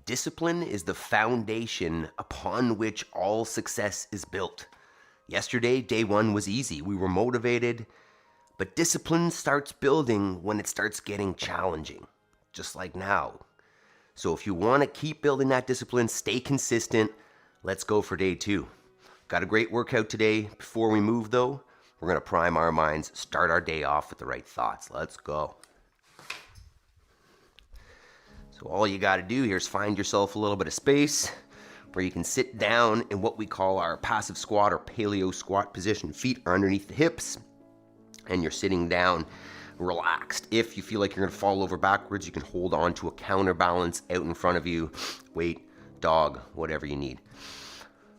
Discipline is the foundation upon which all success is built. Yesterday, day one was easy. We were motivated, but discipline starts building when it starts getting challenging, just like now. So if you want to keep building that discipline, stay consistent. Let's go for day two. Got a great workout today. Before we move though, we're going to prime our minds, start our day off with the right thoughts. Let's go. So all you got to do here is find yourself a little bit of space where you can sit down in what we call our passive squat or paleo squat position. Feet are underneath the hips and you're sitting down relaxed. If you feel like you're going to fall over backwards, you can hold on to a counterbalance out in front of you. Weight, dog, whatever you need.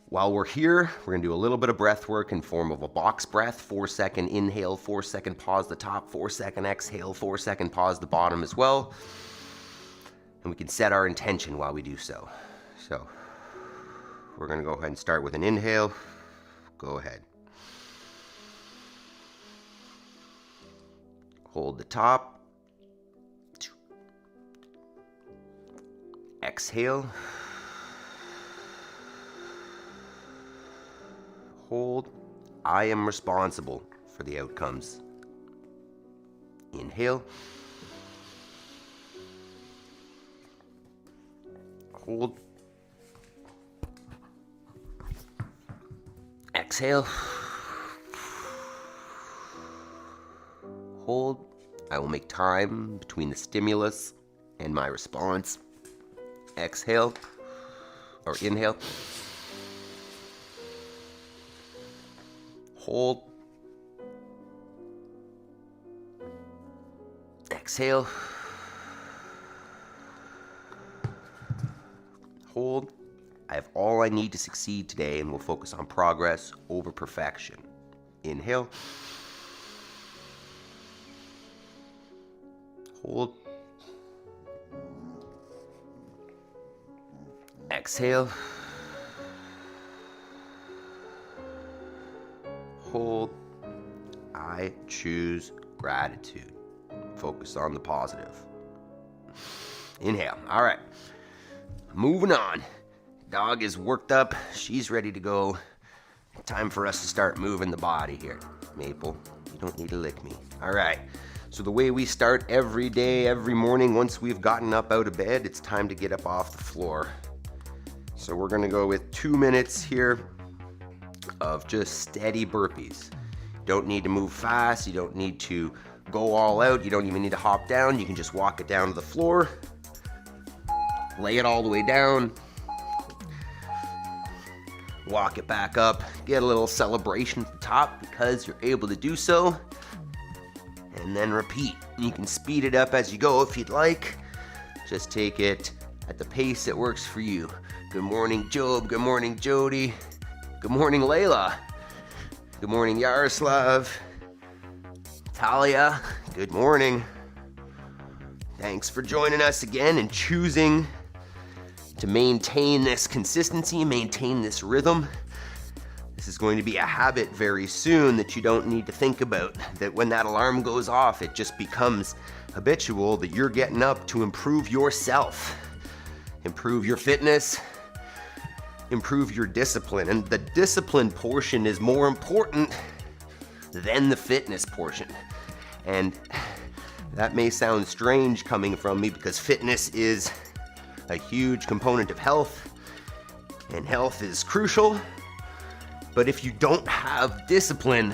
While we're here, we're going to do a little bit of breath work in form of a box breath. 4-second inhale, 4-second pause the top, 4-second exhale, 4-second pause the bottom as well. And we can set our intention while we do so. So we're going to go ahead and start with an inhale. Go ahead. Hold the top. Exhale. Hold. I am responsible for the outcomes. Inhale. Hold. Exhale. Hold. I will make time between the stimulus and my response. Exhale or inhale. Hold. Exhale. Hold. I have all I need to succeed today and will focus on progress over perfection. Inhale. Hold. Exhale. Hold. I choose gratitude. Focus on the positive. Inhale. All right. Moving on. Dog is worked up. She's ready to go. Time for us to start moving the body here. Maple, you don't need to lick me. All right. So the way we start every day, every morning, once we've gotten up out of bed, it's time to get up off the floor. So we're going to go with 2 minutes here of just steady burpees. Don't need to move fast. You don't need to go all out. You don't even need to hop down. You can just walk it down to the floor. Lay it all the way down. Walk it back up. Get a little celebration at the top because you're able to do so. And then repeat. You can speed it up as you go if you'd like. Just take it at the pace that works for you. Good morning, Job. Good morning, Jody. Good morning, Layla. Good morning, Yaroslav. Talia, good morning. Thanks for joining us again and choosing to maintain this consistency, maintain this rhythm. This is going to be a habit very soon that you don't need to think about, that when that alarm goes off, it just becomes habitual that you're getting up to improve yourself, improve your fitness, improve your discipline. And the discipline portion is more important than the fitness portion. And that may sound strange coming from me because fitness is a huge component of health, and health is crucial. But if you don't have discipline,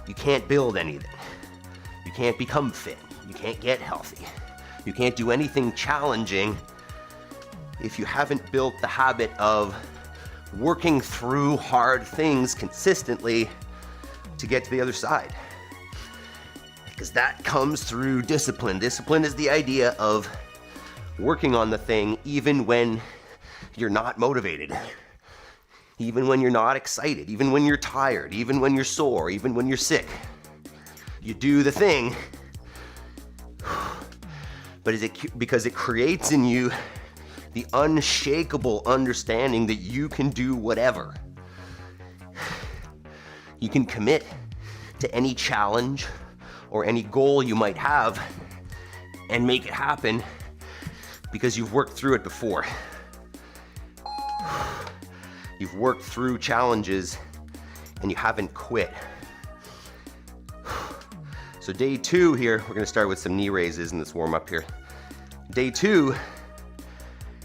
you can't build anything. You can't become fit. You can't get healthy. You can't do anything challenging if you haven't built the habit of working through hard things consistently to get to the other side. Because that comes through discipline. Discipline is the idea of working on the thing even when you're not motivated, even when you're not excited, even when you're tired, even when you're sore, even when you're sick. You do the thing, but because it creates in you the unshakable understanding that you can do whatever. You can commit to any challenge or any goal you might have and make it happen because you've worked through it before. You've worked through challenges and you haven't quit. So day 2 here, we're gonna start with some knee raises in this warm up here. Day 2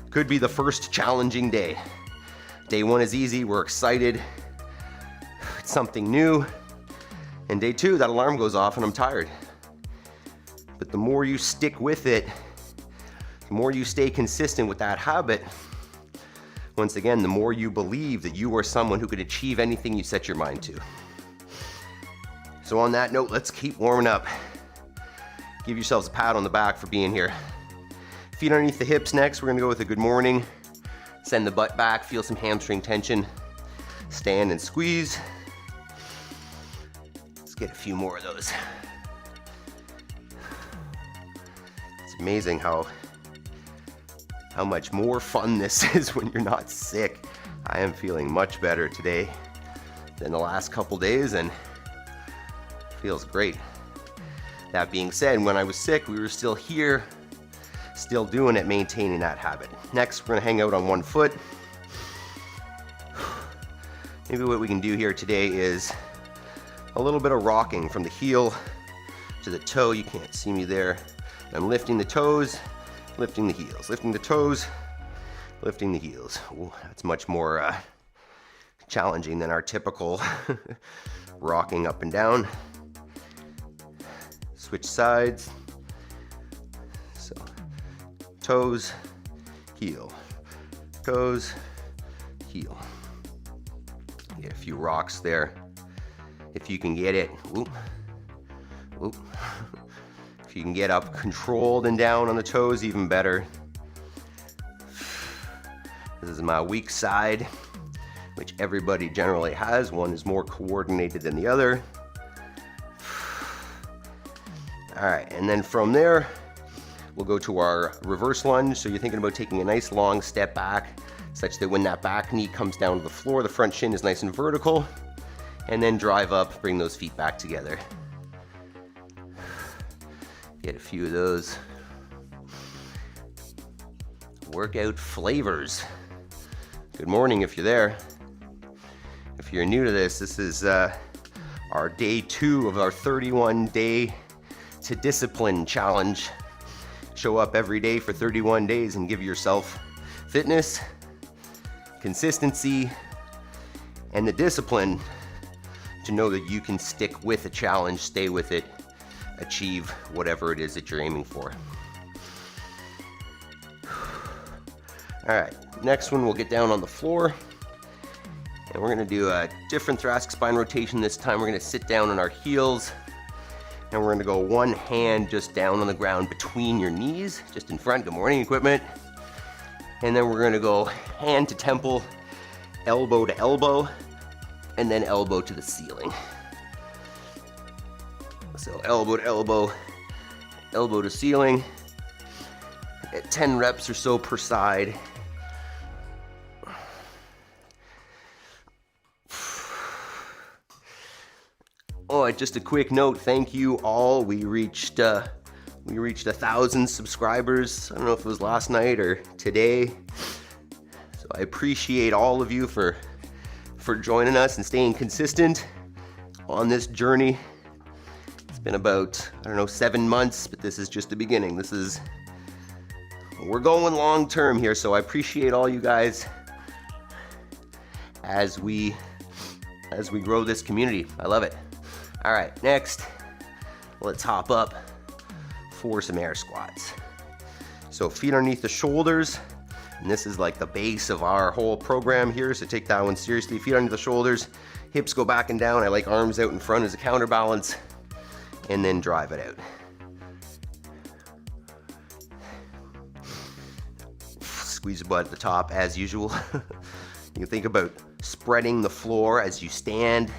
could be the first challenging day. Day 1 is easy, we're excited. It's something new. And day 2, that alarm goes off and I'm tired. But the more you stick with it, the more you stay consistent with that habit, once again, the more you believe that you are someone who could achieve anything you set your mind to. So on that note, let's keep warming up. Give yourselves a pat on the back for being here. Feet underneath the hips next. We're gonna go with a good morning. Send the butt back, feel some hamstring tension. Stand and squeeze. Let's get a few more of those. It's amazing how much more fun this is when you're not sick. I am feeling much better today than the last couple days and feels great. That being said, when I was sick, we were still here, still doing it, maintaining that habit. Next, we're gonna hang out on one foot. Maybe what we can do here today is a little bit of rocking from the heel to the toe. You can't see me there. I'm lifting the toes, lifting the heels, lifting the toes, lifting the heels. Ooh, that's much more challenging than our typical rocking up and down. Switch sides. So, toes, heel, toes, heel. Get a few rocks there. If you can get it, whoop, whoop. If you can get up controlled and down on the toes, even better. This is my weak side, which everybody generally has. One is more coordinated than the other. All right, and then from there, we'll go to our reverse lunge. So you're thinking about taking a nice long step back, such that when that back knee comes down to the floor, the front shin is nice and vertical, and then drive up, bring those feet back together. Get a few of those. Workout flavors. Good morning if you're there. If you're new to this, this is our day 2 of our 31 day to discipline challenge. Show up every day for 31 days and give yourself fitness, consistency, and the discipline to know that you can stick with a challenge, stay with it, achieve whatever it is that you're aiming for. All right, next one, we'll get down on the floor and we're gonna do a different thoracic spine rotation. This time we're gonna sit down on our heels and we're gonna go one hand just down on the ground between your knees, just in front. Good morning, equipment. And then we're gonna go hand to temple, elbow to elbow, and then elbow to the ceiling. So elbow to elbow, elbow to ceiling, at 10 reps or so per side. Oh, just a quick note, thank you all. We reached 1,000 subscribers. I don't know if it was last night or today. So I appreciate all of you for joining us and staying consistent on this journey. It's been about, 7 months, but this is just the beginning. We're going long term here, so I appreciate all you guys as we grow this community. I love it. All right, next, let's hop up for some air squats. So feet underneath the shoulders, and this is like the base of our whole program here, so take that one seriously. Feet under the shoulders, hips go back and down. I like arms out in front as a counterbalance, and then drive it out. Squeeze the butt at the top as usual. You can think about spreading the floor as you stand.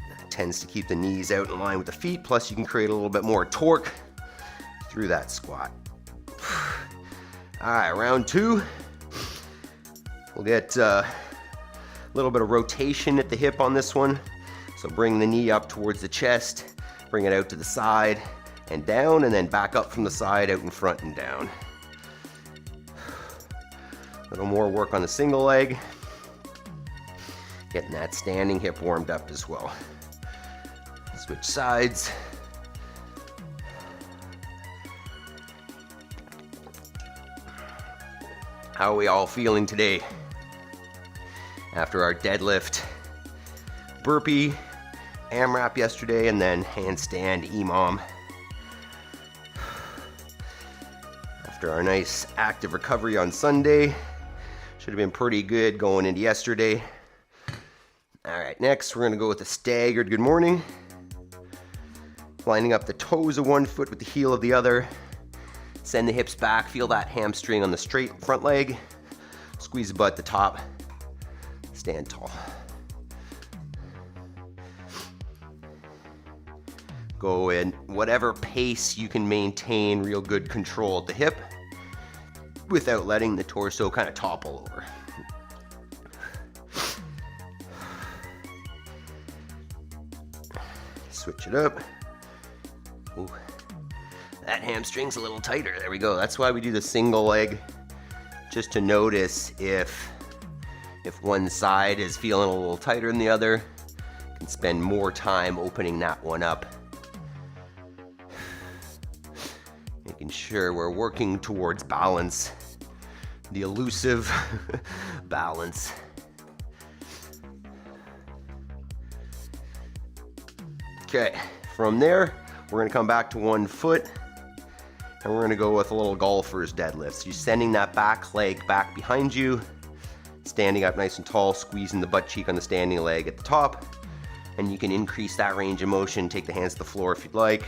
That tends to keep the knees out in line with the feet, plus you can create a little bit more torque through that squat. All right, round 2. We'll get a little bit of rotation at the hip on this one. So bring the knee up towards the chest, bring it out to the side, and down, and then back up from the side, out in front and down. A little more work on the single leg. Getting that standing hip warmed up as well. Switch sides. How are we all feeling today? After our deadlift, burpee, AMRAP yesterday, and then handstand EMOM. After our nice active recovery on Sunday, should have been pretty good going into yesterday. All right, next we're gonna go with a staggered good morning. Lining up the toes of one foot with the heel of the other. Send the hips back, feel that hamstring on the straight front leg. Squeeze the butt at the top. Stand tall. Go in whatever pace you can maintain real good control at the hip without letting the torso kind of topple over. Switch it up. Ooh. That hamstring's a little tighter. There we go. That's why we do the single leg, just to notice if one side is feeling a little tighter than the other. You can spend more time opening that one up. Making sure we're working towards balance. The elusive balance. Okay, from there, we're gonna come back to one foot, and we're gonna go with a little golfer's deadlift. So you're sending that back leg back behind you, standing up nice and tall, squeezing the butt cheek on the standing leg at the top, and you can increase that range of motion, take the hands to the floor if you'd like.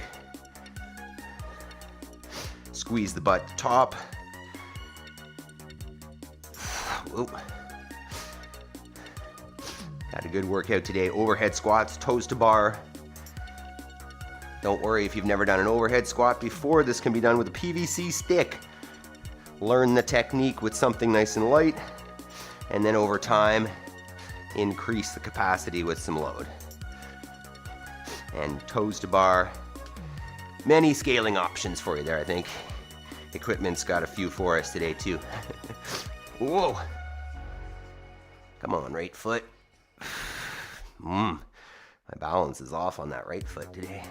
Squeeze the butt at the top. Whoa. Got a good workout today. Overhead squats, toes to bar. Don't worry if you've never done an overhead squat before, this can be done with a PVC stick. Learn the technique with something nice and light, and then over time, increase the capacity with some load. And toes to bar. Many scaling options for you there, I think. Equipment's got a few for us today too. Whoa. Come on, right foot. My balance is off on that right foot today.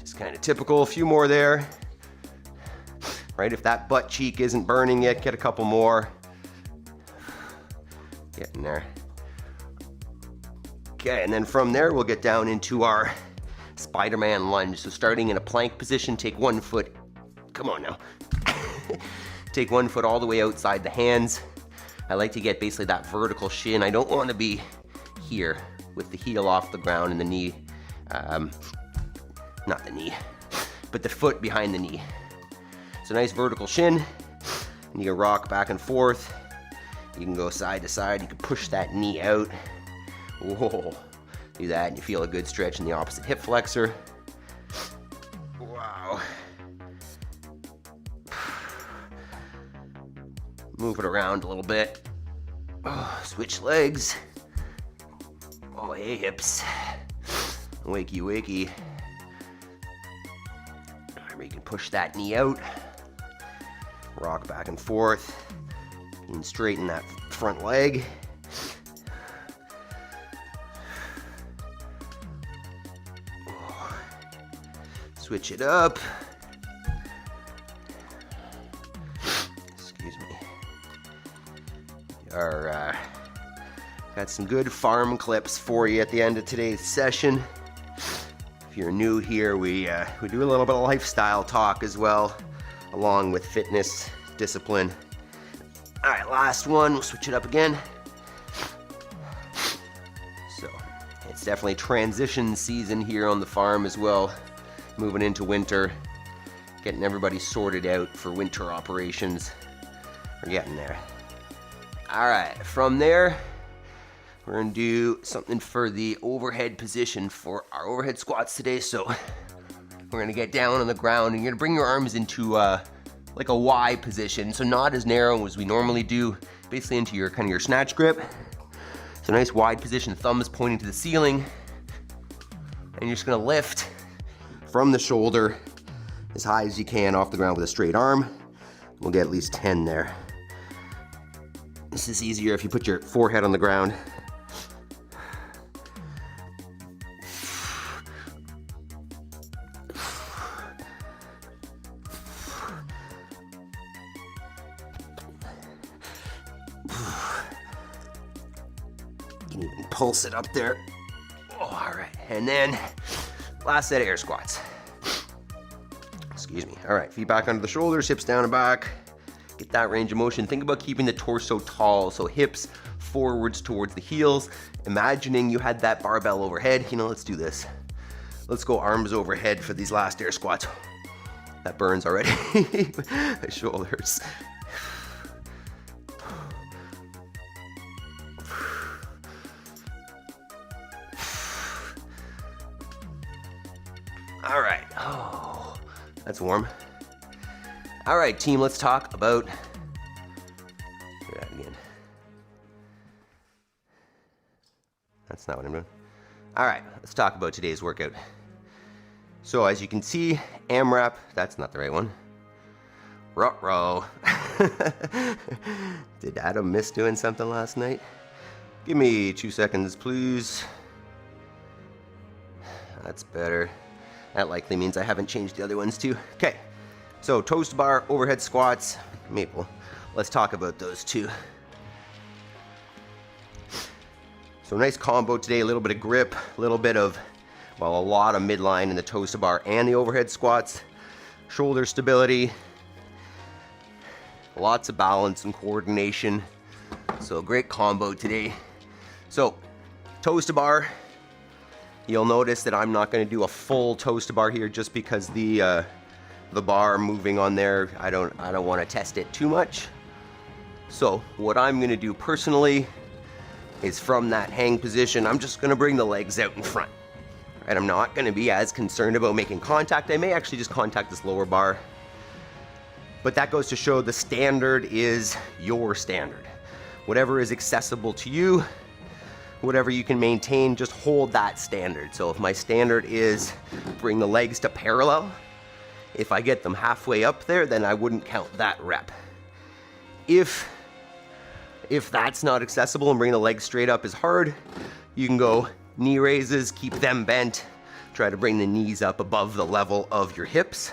Just kind of typical, a few more there. Right, if that butt cheek isn't burning yet, get a couple more. Getting there. Okay, and then from there, we'll get down into our Spider-Man lunge. So starting in a plank position, take one foot, come on now. Take one foot all the way outside the hands. I like to get basically that vertical shin. I don't want to be here with the heel off the ground and the knee, not the knee, but the foot behind the knee. So nice vertical shin, and you can rock back and forth. You can go side to side. You can push that knee out. Whoa, do that and you feel a good stretch in the opposite hip flexor. Wow. Move it around a little bit. Oh, switch legs. Oh, hey hips. Wakey, wakey. Remember, you can push that knee out. Rock back and forth. And straighten that front leg. Oh. Switch it up. Excuse me. Got some good farm clips for you at the end of today's session. If you're new here, we do a little bit of lifestyle talk as well, along with fitness, discipline. All right, last one, we'll switch it up again. So, it's definitely transition season here on the farm as well. Moving into winter, getting everybody sorted out for winter operations. We're getting there. All right, from there, we're gonna do something for the overhead position for our overhead squats today. So we're gonna get down on the ground and you're gonna bring your arms into like a Y position. So not as narrow as we normally do, basically into your kind of your snatch grip. So nice wide position, thumb is pointing to the ceiling. And you're just gonna lift from the shoulder as high as you can off the ground with a straight arm. We'll get at least 10 there. This is easier if you put your forehead on the ground. You can even pulse it up there. Oh, all right, and then last set of air squats. Excuse me. All right, feet back under the shoulders, hips down and back. Get that range of motion. Think about keeping the torso tall, so hips forwards towards the heels. Imagining you had that barbell overhead. You know, let's do this. Let's go arms overhead for these last air squats. That burns already. My shoulders. All right. Oh, that's warm. All right, team, let's talk about, do that again. That's not what I'm doing. All right, let's talk about today's workout. So as you can see, AMRAP, that's not the right one. Ruh-roh. Did Adam miss doing something last night? Give me 2 seconds, please. That's better. That likely means I haven't changed the other ones too. Okay, so toes to bar, overhead squats, maple. Let's talk about those two. So nice combo today, a little bit of grip, a little bit of, well, a lot of midline in the toes to bar and the overhead squats. Shoulder stability, lots of balance and coordination. So great combo today. So toes to bar, you'll notice that I'm not going to do a full toes to bar here just because the bar moving on there, I don't want to test it too much. So what I'm going to do personally is from that hang position, I'm just going to bring the legs out in front. Right, I'm not going to be as concerned about making contact. I may actually just contact this lower bar. But that goes to show the standard is your standard. Whatever is accessible to you, whatever you can maintain, just hold that standard. So if my standard is bring the legs to parallel, if I get them halfway up there, then I wouldn't count that rep. If that's not accessible and bringing the legs straight up is hard, you can go knee raises, keep them bent, try to bring the knees up above the level of your hips.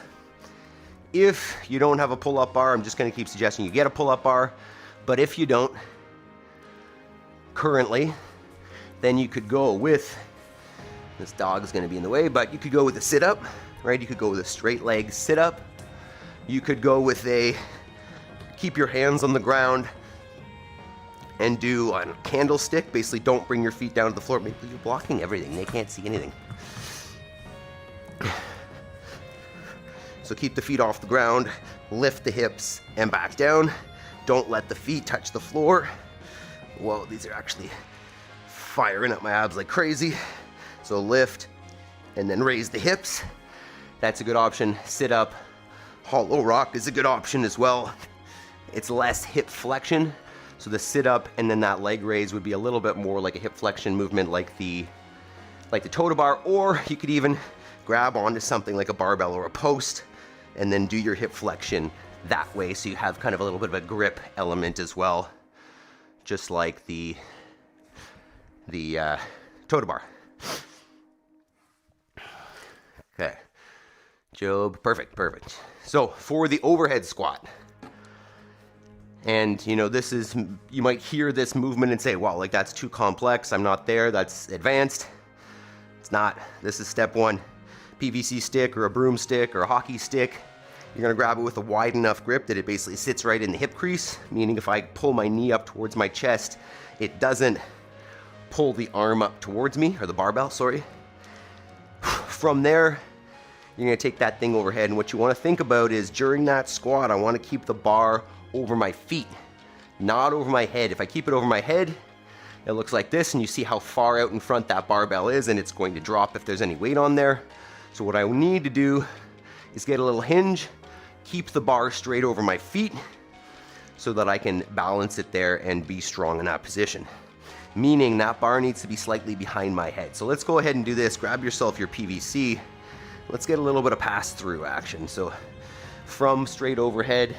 If you don't have a pull-up bar, I'm just going to keep suggesting you get a pull-up bar, but if you don't currently, then you could go with, this dog is going to be in the way, but you could go with a sit-up, right? You could go with a straight leg sit-up. You could go with a, keep your hands on the ground and do a candlestick. Basically, don't bring your feet down to the floor. Maybe you're blocking everything. They can't see anything. So keep the feet off the ground, lift the hips and back down. Don't let the feet touch the floor. Whoa, these are actually firing up my abs like crazy. So lift and then raise the hips. That's a good option. Sit up. Hollow rock is a good option as well. It's less hip flexion. So the sit up and then that leg raise would be a little bit more like a hip flexion movement like the toe to bar, or you could even grab onto something like a barbell or a post and then do your hip flexion that way, so you have kind of a little bit of a grip element as well, just like the toe to bar. Okay, Job, perfect. So for the overhead squat, and you know, this is, you might hear this movement and say, wow, like that's too complex, I'm not there, that's advanced. It's not. This is step one. PVC stick or a broomstick or a hockey stick. You're gonna grab it with a wide enough grip that it basically sits right in the hip crease, meaning if I pull my knee up towards my chest, it doesn't pull the arm up towards me, or the barbell, sorry. From there, you're gonna take that thing overhead, and what you wanna think about is during that squat, I wanna keep the bar over my feet, not over my head. If I keep it over my head, it looks like this, and you see how far out in front that barbell is, and it's going to drop if there's any weight on there. So what I need to do is get a little hinge, keep the bar straight over my feet so that I can balance it there and be strong in that position. Meaning that bar needs to be slightly behind my head. So let's go ahead and do this. Grab yourself your PVC. let's get a little bit of pass-through action. So from straight overhead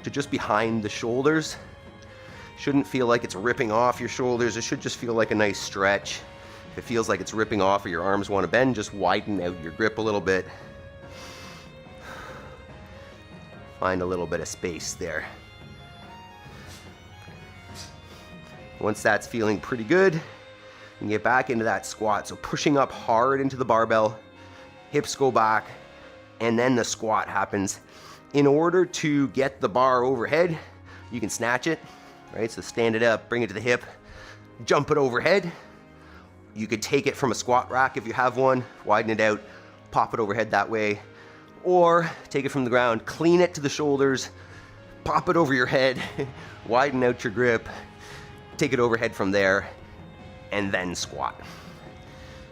to just behind the shoulders. Shouldn't feel like it's ripping off your shoulders. It should just feel like a nice stretch. If it feels like it's ripping off or your arms want to bend, just widen out your grip a little bit. Find a little bit of space there. Once that's feeling pretty good, you can get back into that squat. So pushing up hard into the barbell, hips go back, and then the squat happens. In order to get the bar overhead, you can snatch it, right? So stand it up, bring it to the hip, jump it overhead. You could take it from a squat rack if you have one, widen it out, pop it overhead that way, or take it from the ground, clean it to the shoulders, pop it over your head, widen out your grip, take it overhead from there, and then squat.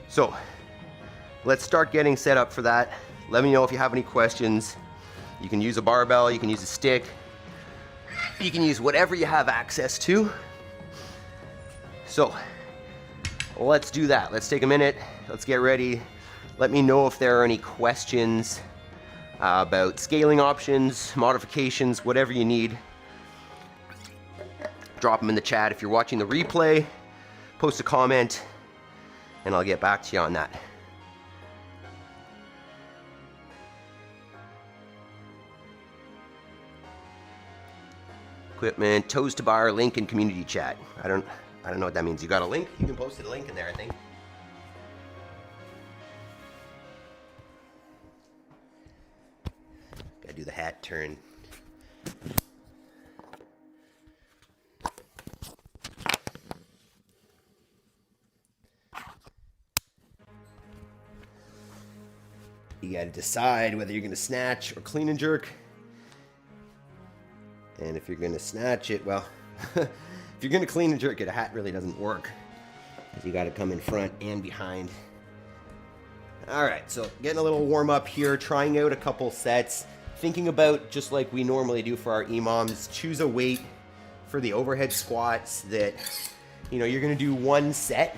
So let's start getting set up for that. Let me know if you have any questions. You can use a barbell, you can use a stick, you can use whatever you have access to. So let's do that. Let's take a minute, let's get ready. Let me know if there are any questions about scaling options, modifications, whatever you need. Drop them in the chat. If you're watching the replay, post a comment and I'll get back to you on that. Equipment, toes to bar, link in community chat. I don't know what that means. You got a link? You can post a link in there, I think. Gotta do the hat turn. You gotta decide whether you're gonna snatch or clean and jerk. And if you're gonna snatch it, well, if you're gonna clean and jerk it, a hat really doesn't work, because you gotta come in front and behind. All right, so getting a little warm up here, trying out a couple sets, thinking about, just like we normally do for our EMOMs, choose a weight for the overhead squats that, you know, you're gonna do one set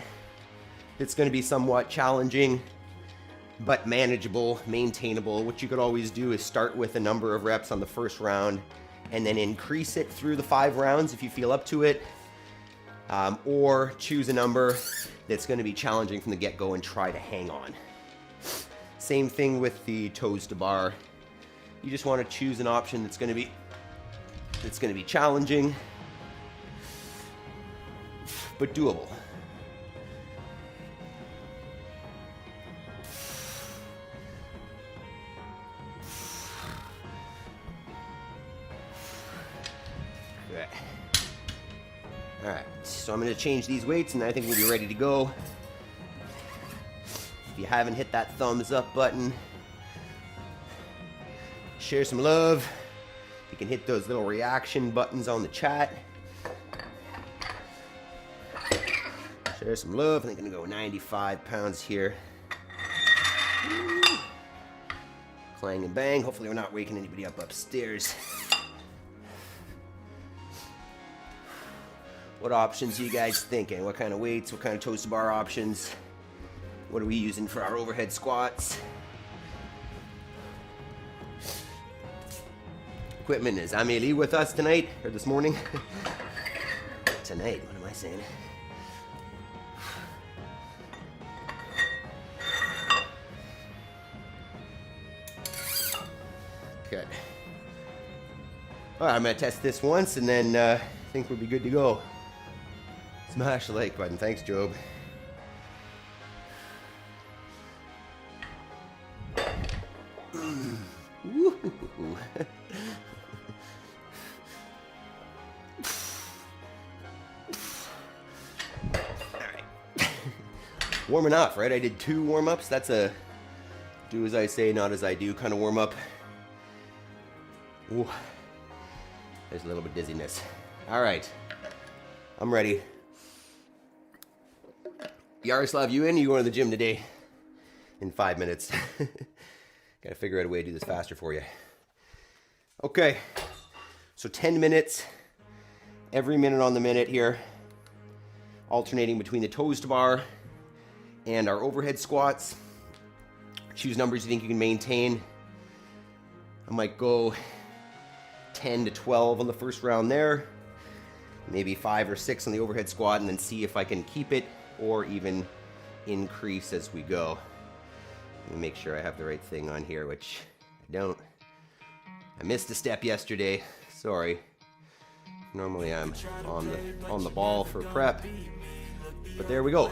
that's gonna be somewhat challenging, but manageable, maintainable. What you could always do is start with a number of reps on the first round and then increase it through the 5 rounds if you feel up to it, or choose a number that's going to be challenging from the get-go and try to hang on. Same thing with the toes to bar. You just want to choose an option that's going to be challenging but doable. All right, so I'm going to change these weights and I think we'll be ready to go. If you haven't hit that thumbs up button, share some love. You can hit those little reaction buttons on the chat. Share some love. I think I'm going to go 95 pounds here. Clang and bang. Hopefully we're not waking anybody up upstairs. What options are you guys thinking? What kind of weights? What kind of toes to bar options? What are we using for our overhead squats? Equipment is Amelie with us tonight, or this morning? Tonight, what am I saying? Okay. All right, I'm gonna test this once and then I think we'll be good to go. Smash the like button. Thanks, Job. Alright. Warming up, right? I did 2 warm-ups. That's a do as I say, not as I do kind of warm-up. Ooh. There's a little bit of dizziness. Alright. I'm ready. Yaroslav, you in? Or you going to the gym today? In 5 minutes. Gotta figure out a way to do this faster for you. Okay. So 10 minutes. Every minute on the minute here. Alternating between the toes to bar and our overhead squats. Choose numbers you think you can maintain. I might go 10 to 12 on the first round there. Maybe 5 or 6 on the overhead squat, and then see if I can keep it or even increase as we go. Let me make sure I have the right thing on here, which I don't. I missed a step yesterday. Sorry. Normally I'm on the ball for prep. But there we go.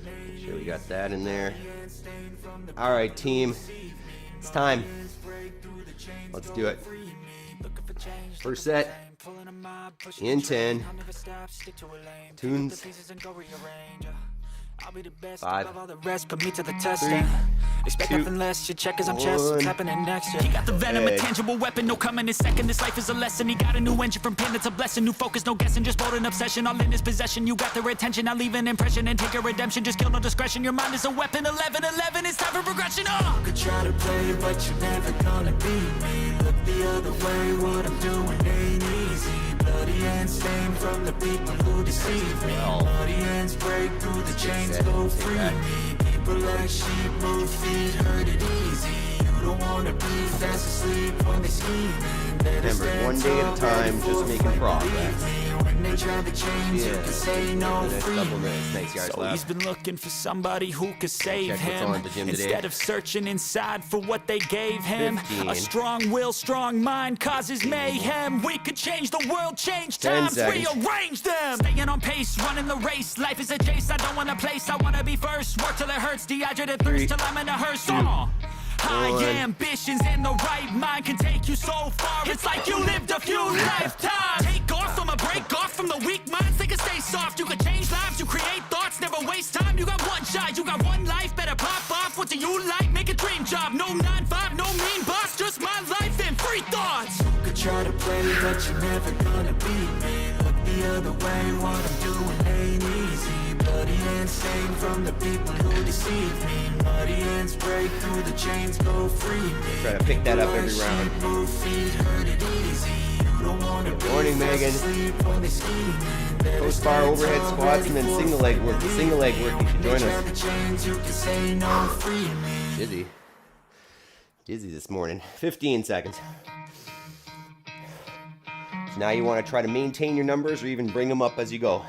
Make sure we got that in there. All right, team. It's time. Let's do it. First set. In 10. Tunes. 5. 3. Expect nothing less, you check as I'm chest, what's happening next year. He got the venom, a tangible weapon, no coming in second. This life is a lesson, he got a new engine from pain, that's a blessing. New focus, no guessing, just bold and obsession. All in his possession, you got their attention. I'll leave an impression and take a redemption. Just kill no discretion, your mind is a weapon. 11-11, it's time for progression. You could try to play, but you're never gonna beat me. Look the other way, what I'm doing ain't easy. Bloody hands stained from the people who deceive me. Bloody hands break through the chains, go free me. People like sheep move feet, hurt it easy. You don't wanna be fast asleep when they scheming. Remember, one day at a time, just making progress. When they try to change, you can say no free. Nice yards So left. he's been looking for somebody who could save Check what's him. on at the gym today. Instead of searching inside for what they gave him. 15. A strong will, strong mind causes mayhem. We could change the world, change 10 times, seconds. rearrange them. Staying on pace, running the race. Life is a chase, I don't want a place. I wanna be first. Work till it hurts, dehydrated thirst till I'm in a hearse. High ambitions and the right mind can take you so far. It's like you lived a few lifetimes. Take off from a break off from the weak minds. They can stay soft. You can change lives. You create thoughts. Never waste time. You got one shot. You got one life. Better pop off. What do you like? Make a dream job. No 9-5. No mean boss. Just my life and free thoughts. You could try to play, but you're never gonna beat me. Look the other way. What I'm doing ain't easy. Bloody hands stained from the people who deceive me. Bloody hands break through the chains, go free me. Try to pick that up every round. Move feet, hurt it easy. You don't wanna be Morning, fast Megan. asleep when they scheming. Post bar overhead squats and then single leg work. The single leg work, you should join us. Chains, you can say no, free me. Dizzy this morning. 15 seconds. So now you want to try to maintain your numbers or even bring them up as you go.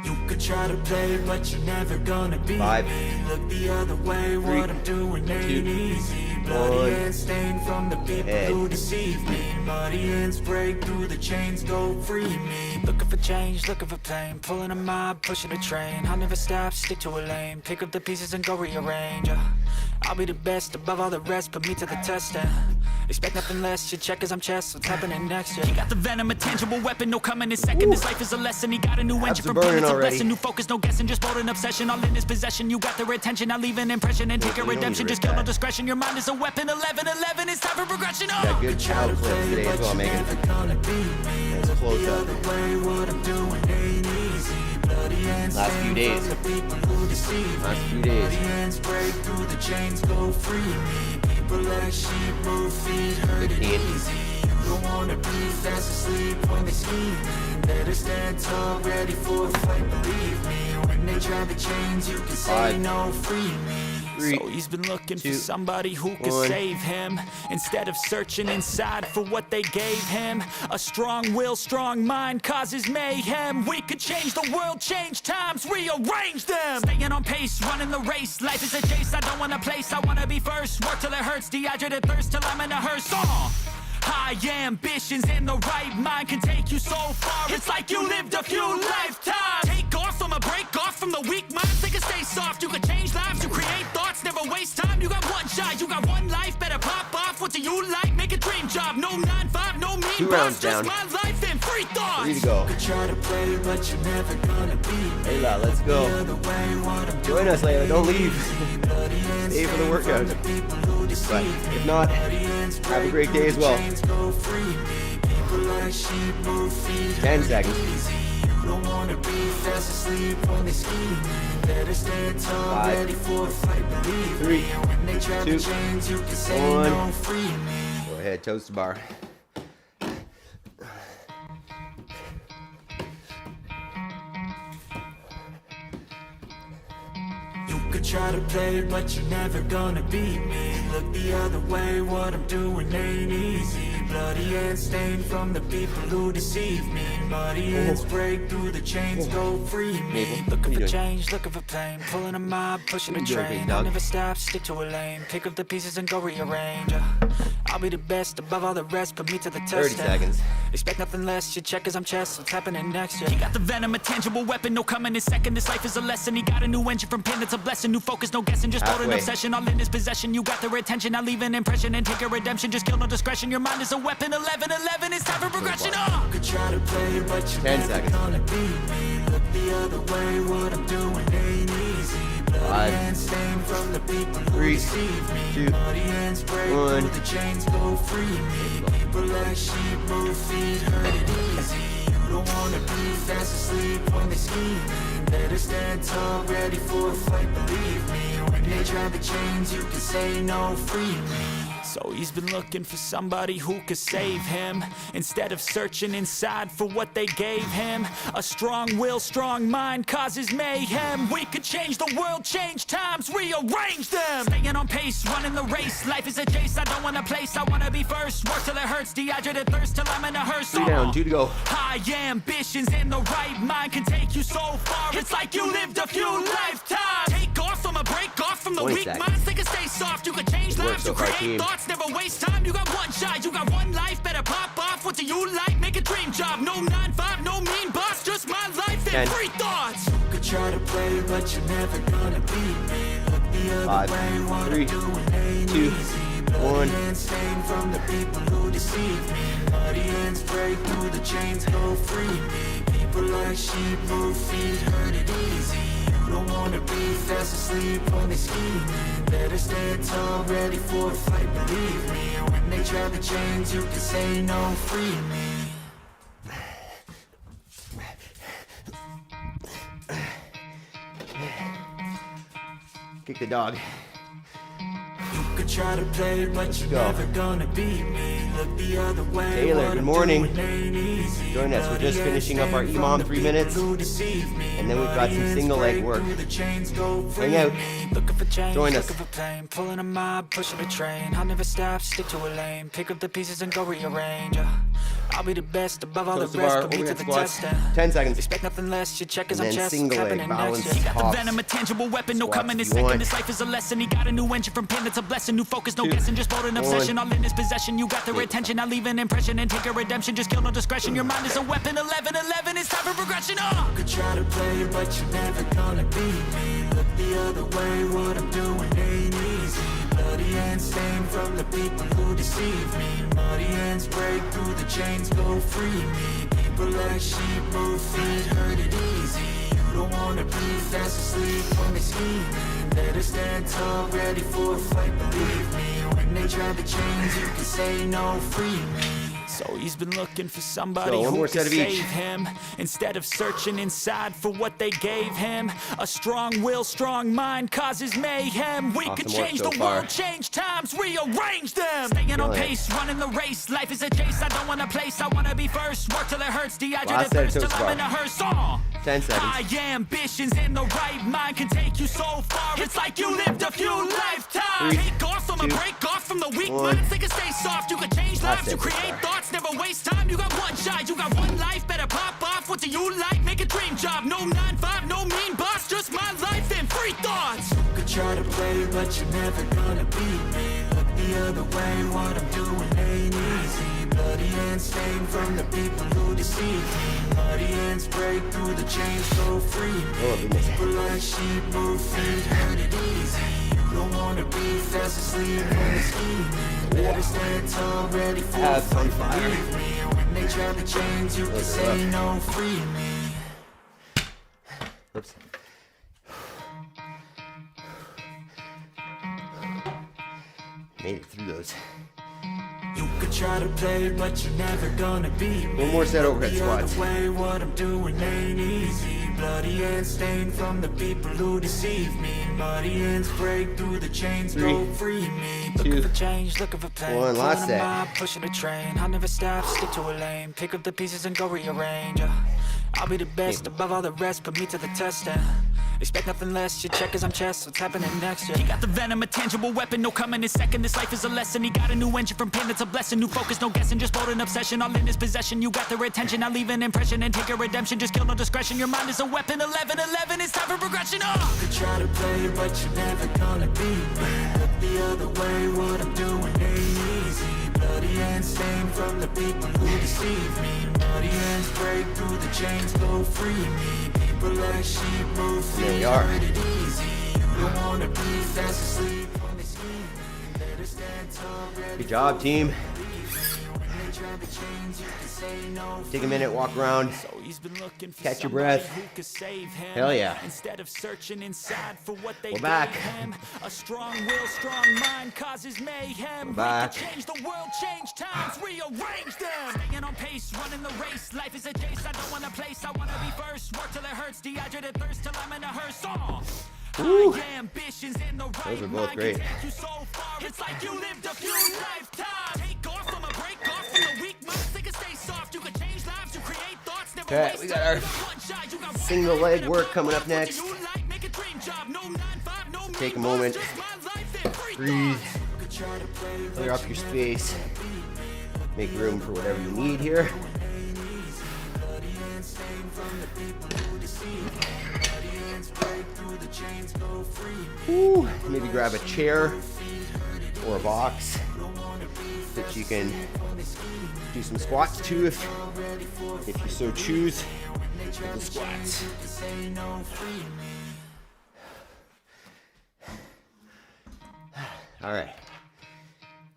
You could try to play, but you're never gonna beat 5. me. Look the other way, 3, what I'm doing ain't 2, easy. 1. Bloody hands stained from the people Head. who deceive me. Bloody hands break through the chains, go free me. Looking for change, looking for pain. Pulling a mob, pushing a train. I'll never stop, stick to a lane. Pick up the pieces and go rearrange. I'll be the best above all the rest, put me to the test and expect nothing less, you check as I'm chest, what's happening next year. He got the venom, a tangible weapon, no coming in second. This life is a lesson, he got a new engine from pain, it's a blessing. New focus, no guessing, just bold and obsession. All in his possession, you got their attention. I'll leave an impression and take a redemption. Just kill no discretion, your mind is a weapon. 11-11, it's time for progression. Got good child clips today as well, Megan. Let's close up. Last few days. Last few days. Hands break through the chains, go free me. People like sheep move feet, hurt it easy. You don't wanna be fast asleep when they scheming. Better stand tall, ready for a fight, believe me. When they try the chains, you can say 5, no, free me. 3, So he's been looking 2, for somebody who could 1. save him. Instead of searching inside for what they gave him. A strong will, strong mind causes mayhem. We could change the world, change times, rearrange them. Staying on pace, running the race. Life is a chase, I don't want a place. I wanna be first, work till it hurts. Dehydrated thirst till I'm in a hearse. High ambitions and the right mind can take you so far. It's like you lived a few lifetimes. Take off from a break off from the weak minds. They can stay soft. You can change lives. You create thoughts. Never waste time. You got one shot. You got one life. Better pop off. What do you like? Make a dream job. No 9-5. No mean 2 boss. rounds down. Just my life and free thoughts. 3 to go. You could try to play, but you're never gonna beat me. Layla, let's go. Join us, Layla. Don't leave. Stay for the workout. But if not, have a great day as well. 10 seconds. 5, 3, 2, 1. Go ahead, toast the bar. could try to play, but you're never gonna beat me. Look the other way, what I'm doing ain't easy. Bloody hands stained from the people who deceive me. Muddy hands break through the chains, go free me. Looking for change, looking for pain, pulling a mob, pushing a train. I'll never stop, stick to a lane, pick up the pieces and go rearrange. I'll be the best above all the rest, put me to the test. 30 seconds. Expect nothing less, you check as I'm chess, what's happening next, yeah. He got the venom, a tangible weapon, no coming in second. This life is a lesson, he got a new engine from pain, it's a blessing. New focus, no guessing, just build an obsession. All in his possession, you got their attention. I leave an impression and take a redemption, just kill no discretion. Your mind is a weapon, 11-11, it's time for progression. Could try to play, but you're 10 never seconds. gonna beat me. Look the other way, what I'm doing ain't easy. Bloody hands stained from the people who deceive me. 2, Bloody hands break 1. through the chains, go free me. People like sheep move feet, hurt it easy. You don't wanna be fast asleep when they scheming. Better stand tall, ready for a fight, believe me. When they try the chains, you can say no, free me. So he's been looking for somebody who could save him, instead of searching inside for what they gave him. A strong will, strong mind causes mayhem. We could change the world, change times, rearrange them. Staying on pace, running the race. Life is a chase, I don't want a place. I wanna be first, work till it hurts. Dehydrated thirst till I'm in a hearse. 3 down, 2 to go. High ambitions in the right mind can take you so far. It's like you lived a few lifetimes. Take off from a break off from the 20 weak seconds. minds. They can stay soft. You can change Good work lives. so You far, create team. thoughts. Never waste time. You got one shot. You got one life. Better pop off. What do you like? Make a dream job. No 9-5. No mean boss. Just my life and 10. free thoughts. You could try to play, but you're never gonna beat me. Look the other 5, way. What 3, I'm doing ain't 2, easy. Bloody 1. hands stained from the people who deceive me. Muddy hands break through the chains, go free me. People like sheep move feet, hurt it easy. You don't wanna be fast asleep when they scheming. Better stand tall, ready for a fight, believe me. When they try the chains, you can say no, free me. Kick the dog. You could try to play, but you're never gonna beat me. Look the other way. Taylor, good morning. Join us. We're just finishing up our EMOM 3 minutes, and then we've got some single leg work. Hang out. Looking for change, Join us. looking for pain, pulling a mob, pushing a train. I'll never stop, stick to a lane, pick up the pieces and go rearrange. I'll be the best above all Close the to rest, bar, put me to overhead the squats. test. 10 seconds. Expect nothing less, you check as And I'm then chest, single leg, happening balance, next. He got the hops. venom, a tangible weapon, no Squats coming in if you want. second. This life is a lesson, he got a new engine from pain, that's a blessing. New focus, no 2, guessing, just bold and obsession. 1. All in his possession, you got their attention. I leave an impression and take a redemption, just kill no discretion. Your mind is a weapon, 11-11, it's time for progression. You could try to play, but you're never gonna beat me. Look the other way, what I'm doing ain't easy. Bloody hands stained from the people who deceive me. Muddy hands break through the chains, go free me. People like sheep move feet, hurt it easy. You don't wanna be fast asleep when they scheming. Better stand tall, ready for a fight, believe me. When they try the chains, you can say no, free me. So he's been looking for somebody So, one who more can set of each. save him, instead of searching inside for what they gave him. A strong will, strong mind causes mayhem. We could Awesome work change so the far. world, change times, rearrange them. Staying on pace, running the race. Life is a chase, I don't want a place. I wanna be first, work till it hurts. Dehydrated Last set of thirst till toes I'm bar. in a hearse. 10 seconds. High ambitions in the right mind can take you so far. It's like you lived a few lifetimes. 3, Take off from a 2, break off from the weak 1. minds. They can stay soft. You can change lives. it You so create far. thoughts. Never waste time. You got one shot. You got one life. Better pop off. What do you like? Make a dream job. No 9-5. No mean boss. Just my life and free thoughts. You could try to play, but you're never gonna beat me. Look the other way. What I'm doing ain't easy. Bloody hands stained from the people who deceive me. Muddy hands break through the chains, go free me. People like sheep move feet, hurt it easy. You don't wanna be fast asleep when they're scheming. Better stand tall, ready for a Have some fight, fire. believe me. When they try the chains, you can say no, free me. Oops. Made it through those. You could try to play, but you're never gonna beat me. One more set overhead The squats. other way, what I'm doing ain't easy. Bloody hands stained from the people who deceive me. Muddy hands break through the chains, 3, go free me. 2, Looking for change, looking for pain. 1. Last Pulling a set. mob, pushing a train. I'll never stop, stick to a lane. Pick up the pieces and go rearrange. I'll be the best above all the rest, put me to the test. Expect nothing less, your check is on chess, what's happening next? He got the venom, a tangible weapon, no coming in second. This life is a lesson, he got a new engine from pain, it's a blessing. New focus, no guessing, just bold and obsession, all in his possession. You got their attention, now leave an impression and take a redemption. Just kill no discretion, your mind is a weapon. 11-11, it's time for progression. You could try to play, but you're never gonna beat me. Look the other way, what I'm doing ain't easy. Bloody and stained from the people who deceive me. Bloody hands break through the chains, go free me. People like sheep move feet, there you are. it easy. You don't wanna be fast asleep when they scheme me. Better stand tall, Good job, team. Take a minute, walk around, catch your breath. Hell yeah. We're back. A strong will, strong mind causes mayhem. We're back. Change the world, change times, rearrange them. Staying on pace, running the race. Life is a chase, I don't want a place. I want to be first. Work till it hurts, dehydrated thirst till I'm in a hearse. Woo. Ambitions in the right Those are both great. you so far, it's like you lived a few lifetimes. Take off from a break off from the weak minds. They can stay soft, you can change lives, you create thoughts. Never Okay, waste we got our time. single leg work coming up next. Take a moment, breathe, clear up your space, make room for whatever you need here. Woo. Maybe grab a chair or a box that you can do some squats to if you so choose. The squats. All right.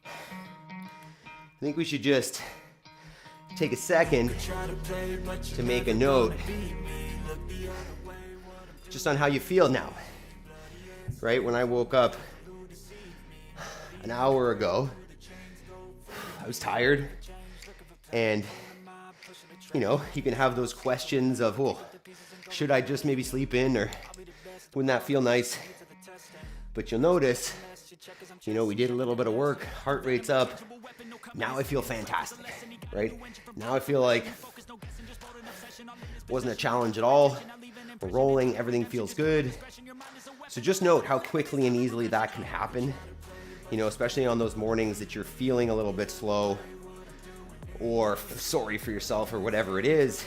I think we should just take a second to make a note just on how you feel now. Right? When I woke up an hour ago, I was tired, and you can have those questions of, well, should I just maybe sleep in, or wouldn't that feel nice? But you'll notice, we did a little bit of work, heart rate's up. Now I feel fantastic, right? Now I feel like it wasn't a challenge at all. We're rolling, everything feels good. So just note how quickly and easily that can happen, especially on those mornings that you're feeling a little bit slow or sorry for yourself or whatever it is.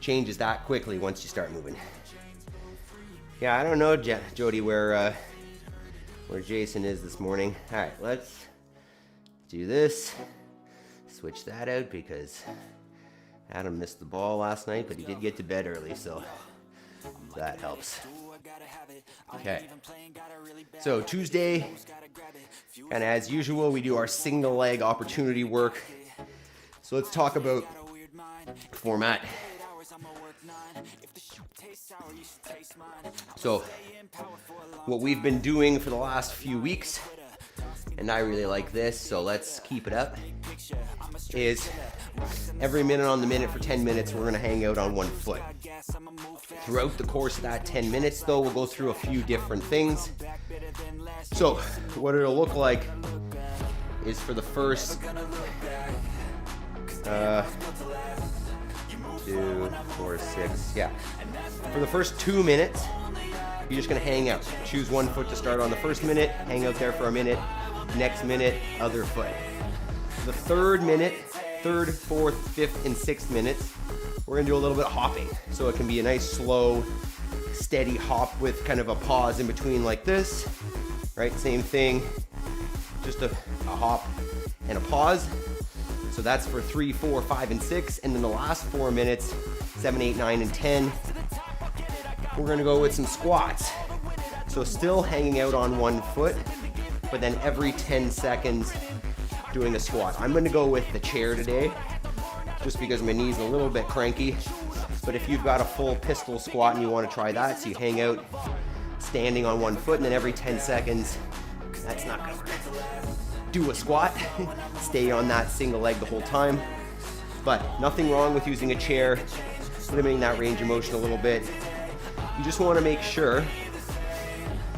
Changes that quickly once you start moving. Yeah, I don't know, Jody, where Jason is this morning. All right, let's do this. Switch that out because Adam missed the ball last night, but he did get to bed early, so that helps. Okay, so Tuesday, and as usual, we do our single leg opportunity work. So let's talk about format. So what we've been doing for the last few weeks, and I really like this, so let's keep it up, is every minute on the minute for 10 minutes, we're gonna hang out on one foot. Throughout the course of that 10 minutes though, we'll go through a few different things. So what it'll look like is for the first 2, 4, 6, yeah. For the first 2 minutes, you're just gonna hang out. Choose one foot to start on the first minute, hang out there for a minute, next minute, other foot. The third minute, third, fourth, fifth, and sixth minutes, we're gonna do a little bit of hopping. So it can be a nice, slow, steady hop with kind of a pause in between like this, right? Same thing, just a hop and a pause. So that's for 3, 4, 5, and 6. And then the last 4 minutes, 7, 8, 9, and 10, we're gonna go with some squats. So still hanging out on one foot, but then every 10 seconds doing a squat. I'm gonna go with the chair today, just because my knee's a little bit cranky. But if you've got a full pistol squat and you wanna try that, so you hang out standing on one foot, and then every 10 seconds, that's not gonna work. Do a squat, stay on that single leg the whole time. But nothing wrong with using a chair, limiting that range of motion a little bit. You just wanna make sure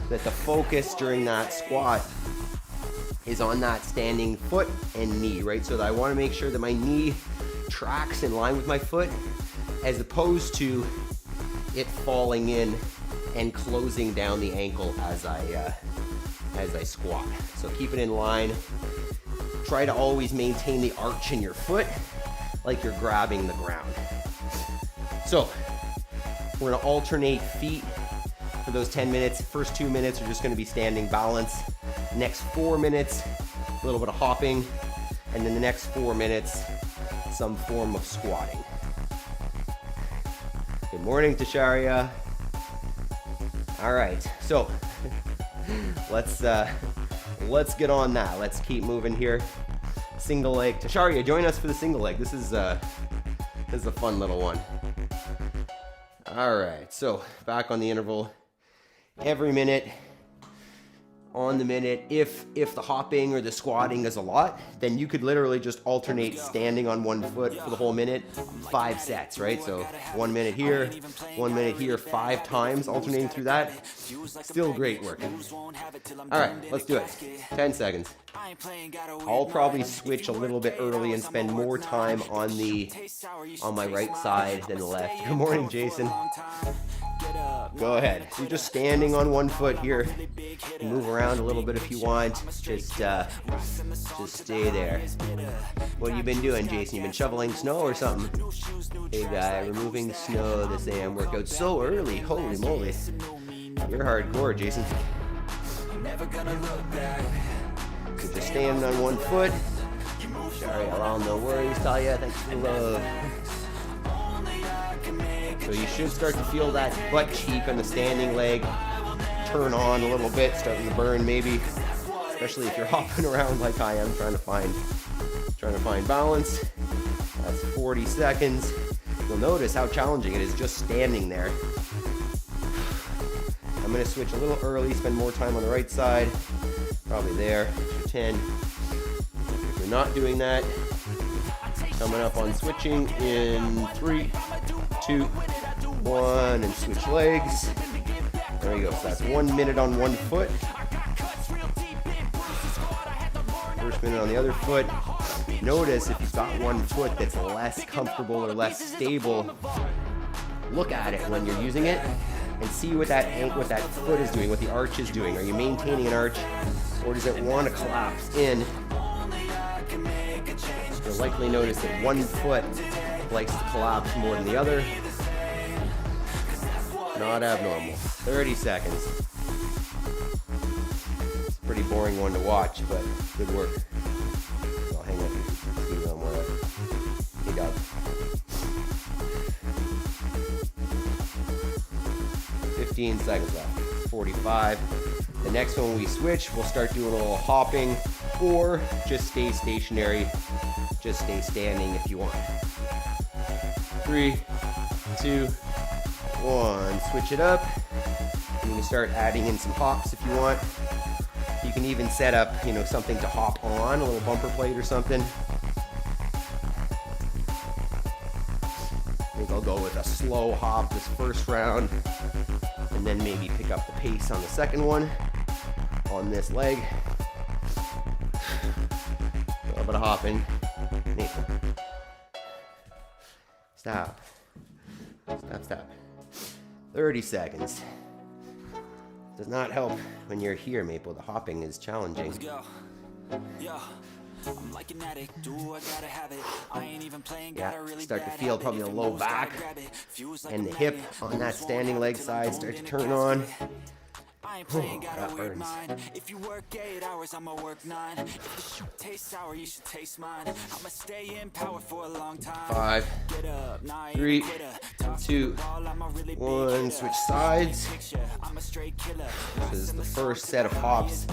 that the focus during that squat is on that standing foot and knee, right? So that I wanna make sure that my knee tracks in line with my foot, as opposed to it falling in and closing down the ankle as I squat. So keep it in line. Try to always maintain the arch in your foot like you're grabbing the ground. So we're gonna alternate feet for those 10 minutes. First 2 minutes are just gonna be standing balance. Next 4 minutes, a little bit of hopping. And then the next 4 minutes, some form of squatting. Good morning, Tasharia. All right, so let's get on that. Let's keep moving here. Single leg. Tasharia, join us for the single leg. This is a fun little one. All right, so back on the interval. Every minute, on the minute. If the hopping or the squatting is a lot, then you could literally just alternate standing on one foot for the whole minute, 5 sets, right? So 1 minute here, 1 minute here, 5 times, alternating through that. Still great work. All right, let's do it. 10 seconds. I'll probably switch a little bit early and spend more time on my right side than the left. Good morning, Jason. Go ahead. You're just standing on one foot here. Move around a little bit if you want. Just stay there. What have you been doing, Jason? You been shoveling snow or something? Hey guy, removing snow this AM workout so early. Holy moly. You're hardcore, Jason. So just standing on one foot. Sorry, around no worries, Talia. Thanks for the love. So you should start to feel that butt cheek on the standing leg turn on a little bit, starting to burn maybe, especially if you're hopping around like I am, trying to find balance. That's 40 seconds. You'll notice how challenging it is just standing there. I'm going to switch a little early, spend more time on the right side, probably there, 10. If you're not doing that, coming up on switching in 3, 2, 1, and switch legs. There you go. So that's 1 minute on one foot. First minute on the other foot. Notice if you've got one foot that's less comfortable or less stable, look at it when you're using it and see what that foot is doing, what the arch is doing. Are you maintaining an arch, or does it want to collapse in? You'll likely notice that one foot likes to collapse more than the other. Not abnormal. 30 seconds. It's a pretty boring one to watch, but good work. I'll hang up. See one more. Hey, dog. 15 seconds left. 45. The next one we switch, we'll start doing a little hopping, or just stay stationary. Just stay standing if you want. 3, 2, 1. Switch it up. And you can start adding in some hops if you want. You can even set up, something to hop on, a little bumper plate or something. I think I'll go with a slow hop this first round, and then maybe pick up the pace on the second one on this leg. A little bit of hopping. Nathan. Stop. 30 seconds. Does not help when you're here, Maple. The hopping is challenging. Yeah, start to feel probably a low back and the hip on that standing leg side start to turn on. I ain't playing, gotta work mine. If you work 8 hours, I'ma work 9. If the shoot tastes sour, you should taste mine. I'ma stay in power for a long time. 5, 3, 2, 1. Switch sides. This is the first set of hops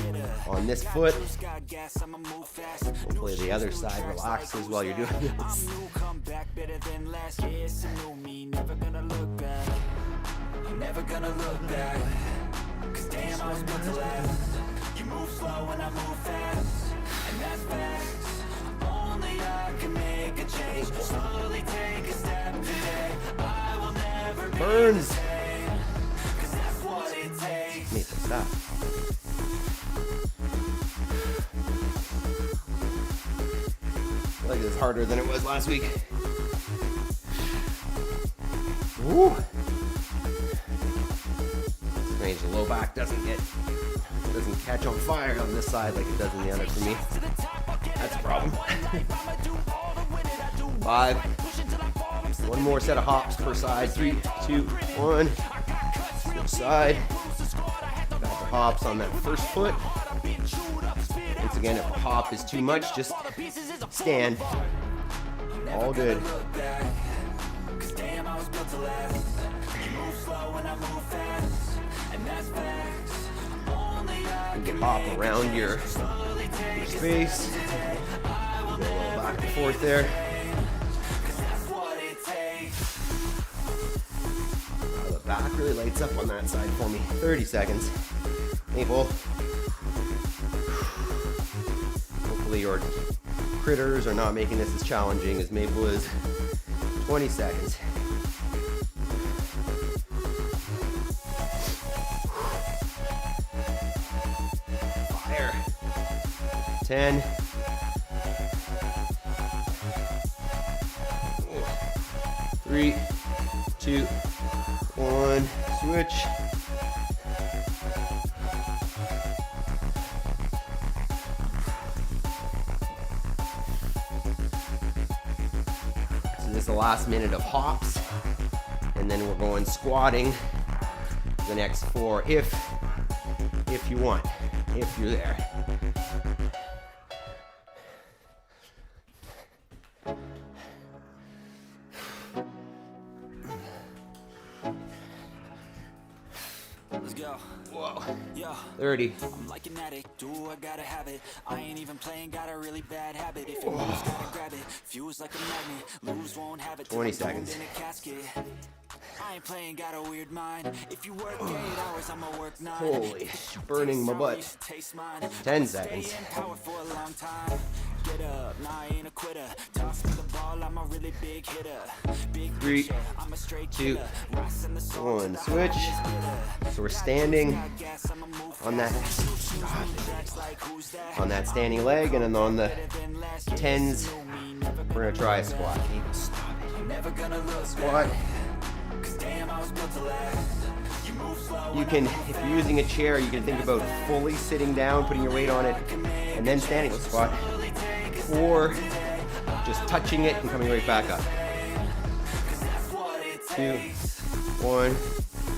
on this foot. Hopefully the other side relaxes while you're doing this. Never gonna look back. Cause damn, I was built to last. You move slow and I move fast, and that's facts. Only I can make a change. Slowly take a step today. I will never be burns. The same, cause that's what it takes. Need to stop. I feel like this is harder than it was last week. Woo! Range the low back doesn't catch on fire on this side like it does on the other for me. That's a problem. 5. One more set of hops per side. 3, 2, 1. Switch side. Got the hops on that first foot. Once again, if a hop is too much, just stand. All good. You can hop around your space. Go a little back and forth there. The back really lights up on that side for me. 30 seconds. Maple. Hopefully your critters are not making this as challenging as Maple is. 20 seconds. Fire. 10. 3, 2, 1. Switch. So this is the last minute of hops, and then we're going squatting the next 4 if you want, if you're there. Let's go. Whoa. Yo. 30. I'm like an addict, do I gotta have it. I ain't even playing, got a really bad habit. If you lose, gotta grab it. Fuse like a magnet, lose won't have it. 20 seconds. In a casket. I ain't playing, got a weird mind. If you work 8 hours, I'ma work 9. Holy, burning my butt. 10 seconds. Stay in power for a long time. Get up, nah, I ain't a quitter. Toss me the ball, I'm a really big hitter. Big 3, picture, I'm a straight 2, killer. Rising the soul 1. to the Switch. highest bidder. So we're standing on that standing leg, and then on the 10s, we're gonna try a squat. Squat. You can, if you're using a chair, you can think about fully sitting down, putting your weight on it, and then standing with squat, or just touching it and coming right back up. 2, 1,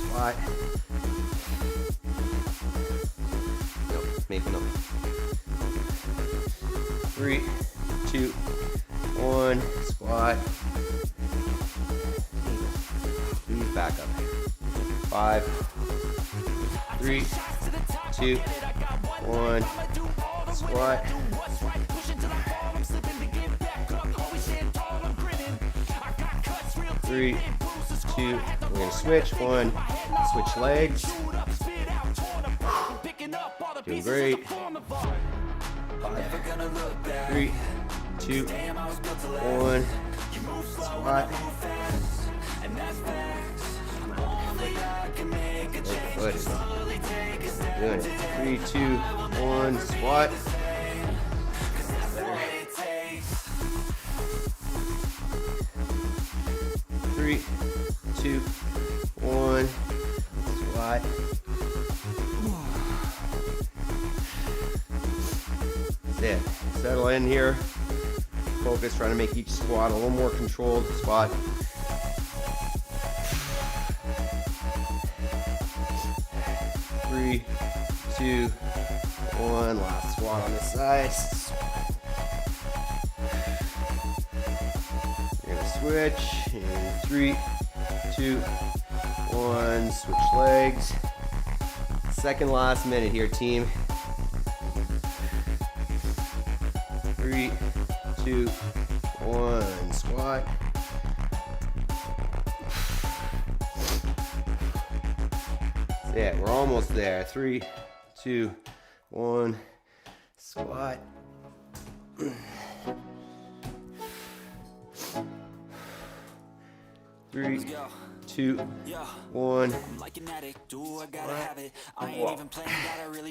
squat. No, maybe no. 3, 2, 1, squat. Please back up. 5, 3, 2, 1, squat. 3, 2, we're gonna switch. 1, switch legs. Doing great. 5, 3, 2, 1, squat. Good. Doing it. 3, 2, 1, squat. Better. 3, 2, 1, squat. That's it. Settle in here. Focus, trying to make each squat a little more controlled. Squat. 3, 2, 1. Last squat on this side. You're gonna switch in 3, 2, 1. Switch legs. Second last minute here, team. 3, 2, 1. Squat. Yeah, we're almost there. 3, 2, 1. Squat. 3, 2, 1.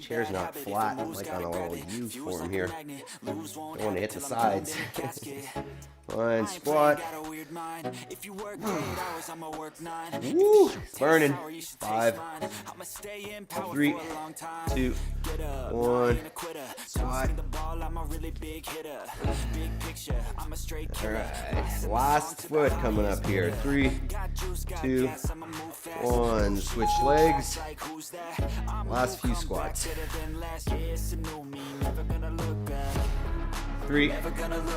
Chair's not flat, like on a little U form here. Don't want to hit the sides. 1, squat. Woo, burning. 5, 3, 2, 1. Squat. Alright, last foot coming up here. 3, 2, 1. Switch legs. Last few squats. 3,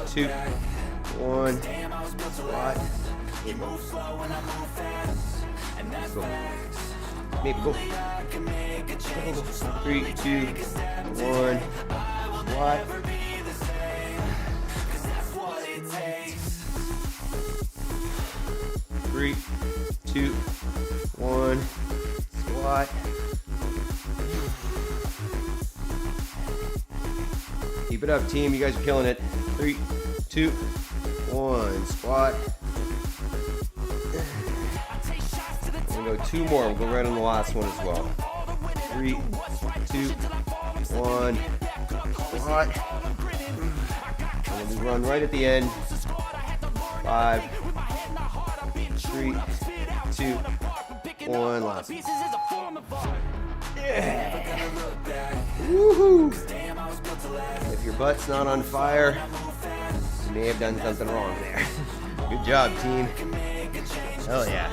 2, 1. Squat. Go. Maybe go. 3, 2, 1. Squat. 3, 2, 1. Squat. Keep it up, team. You guys are killing it. 3, 2, 1. Squat. We'll go 2 more. We'll go right on the last one as well. 3, 2, 1. Squat. And then we run right at the end. 5, 3, 2, 1. Last. Yeah. Woohoo! If your butt's not on fire, you may have done something wrong there. Good job, team. Hell yeah.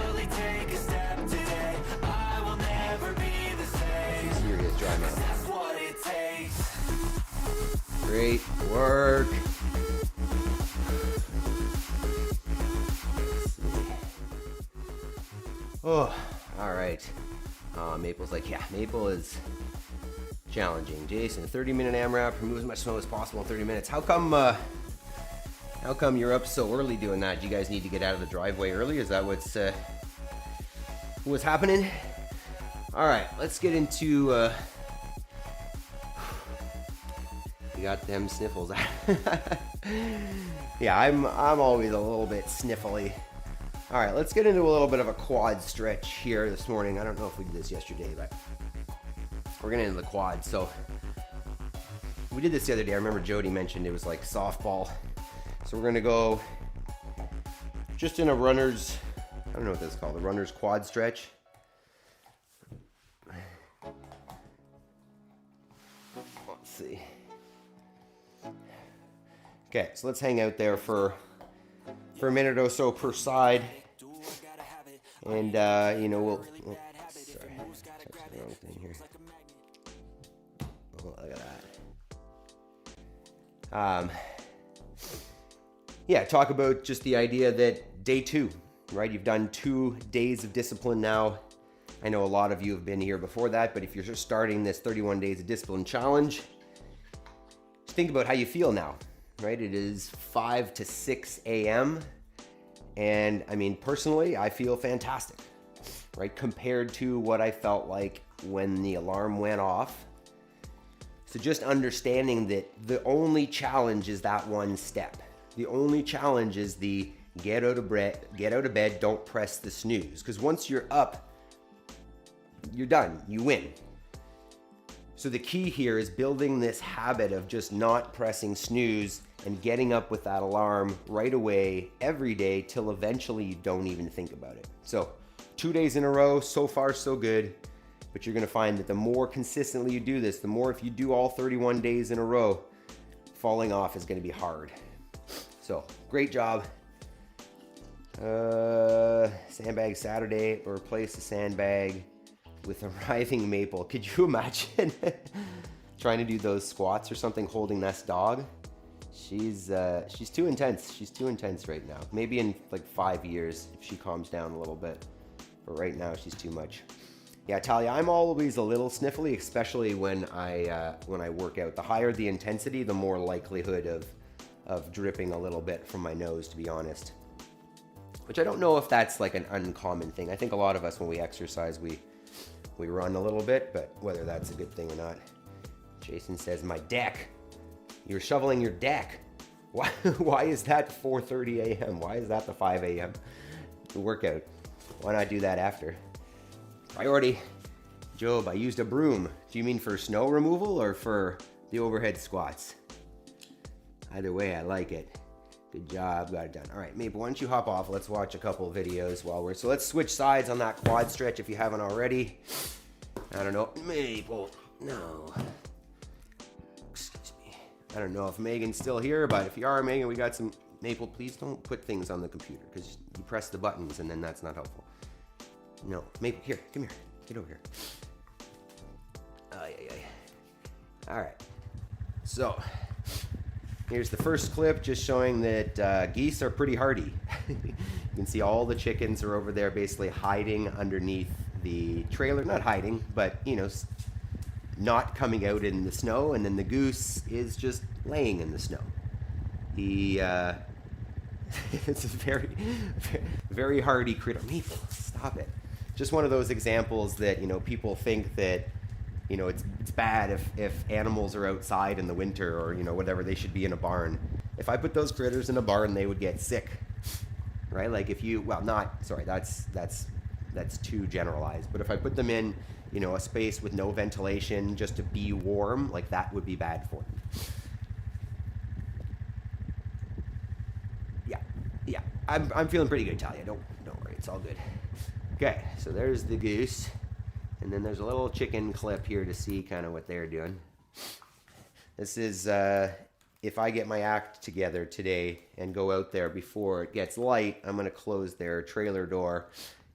Serious dry mouth. Great work. Oh, all right. Maple's like, yeah, Maple is challenging. Jason, 30-minute AMRAP, remove as much snow as possible in 30 minutes. How come you're up so early doing that? Do you guys need to get out of the driveway early? Is that what's happening? All right, let's get into. You got them sniffles. Yeah, I'm always a little bit sniffly. All right, let's get into a little bit of a quad stretch here this morning. I don't know if we did this yesterday, but we're getting into the quad. So we did this the other day. I remember Jody mentioned it was like softball. So we're gonna go just in a runner's, I don't know what this is called, a runner's quad stretch. Let's see. Okay, so let's hang out there for a minute or so per side. And, we'll sorry, touched the wrong thing here. Oh, look at that. Yeah, talk about just the idea that day 2, right? You've done 2 days of discipline now. I know a lot of you have been here before that, but if you're just starting this 31 days of discipline challenge, just think about how you feel now, right? It is 5 to 6 a.m. And I mean, personally, I feel fantastic, right? Compared to what I felt like when the alarm went off. So just understanding that the only challenge is that one step. The only challenge is the get out of bed, don't press the snooze. Because once you're up, you're done, you win. So the key here is building this habit of just not pressing snooze and getting up with that alarm right away every day till eventually you don't even think about it. So 2 days in a row, so far so good, but you're gonna find that the more consistently you do this, the more if you do all 31 days in a row, falling off is gonna be hard. So great job. Sandbag Saturday, or replace the sandbag with a writhing Maple. Could you imagine trying to do those squats or something holding this dog? She's too intense. She's too intense right now. Maybe in like 5 years if she calms down a little bit. But right now she's too much. Yeah, Talia, I'm always a little sniffly, especially when I work out. The higher the intensity, the more likelihood of dripping a little bit from my nose, to be honest. Which I don't know if that's like an uncommon thing. I think a lot of us when we exercise, we run a little bit, but whether that's a good thing or not. Jason says, my deck. You're shoveling your deck. Why is that 4:30 a.m.? Why is that the 5 a.m. workout? Why not do that after? Priority. Job, I used a broom. Do you mean for snow removal or for the overhead squats? Either way, I like it. Good job, got it done. All right, Maple, why don't you hop off? Let's watch a couple of videos while we're... So let's switch sides on that quad stretch if you haven't already. I don't know. Maple, no. Excuse me. I don't know if Megan's still here, but if you are, Megan, we got some... Maple, please don't put things on the computer because you press the buttons and then that's not helpful. No. Maple, here, come here. Get over here. All right. So... here's the first clip just showing that geese are pretty hardy. You can see all the chickens are over there basically hiding underneath the trailer. Not hiding, but, you know, not coming out in the snow. And then the goose is just laying in the snow. He, it's a very, very hardy critter. Maple, stop it. Just one of those examples that, you know, people think that, you know, it's bad if animals are outside in the winter or, you know, whatever, they should be in a barn. If I put those critters in a barn, they would get sick, right? Like if you, well, not, sorry, that's too generalized. But if I put them in, you know, a space with no ventilation just to be warm, like that would be bad for them. Yeah, I'm feeling pretty good, Talia. Don't worry, it's all good. Okay, so there's the goose. And then there's a little chicken clip here to see kind of what they're doing. This is if I get my act together today and go out there before it gets light, I'm going to close their trailer door.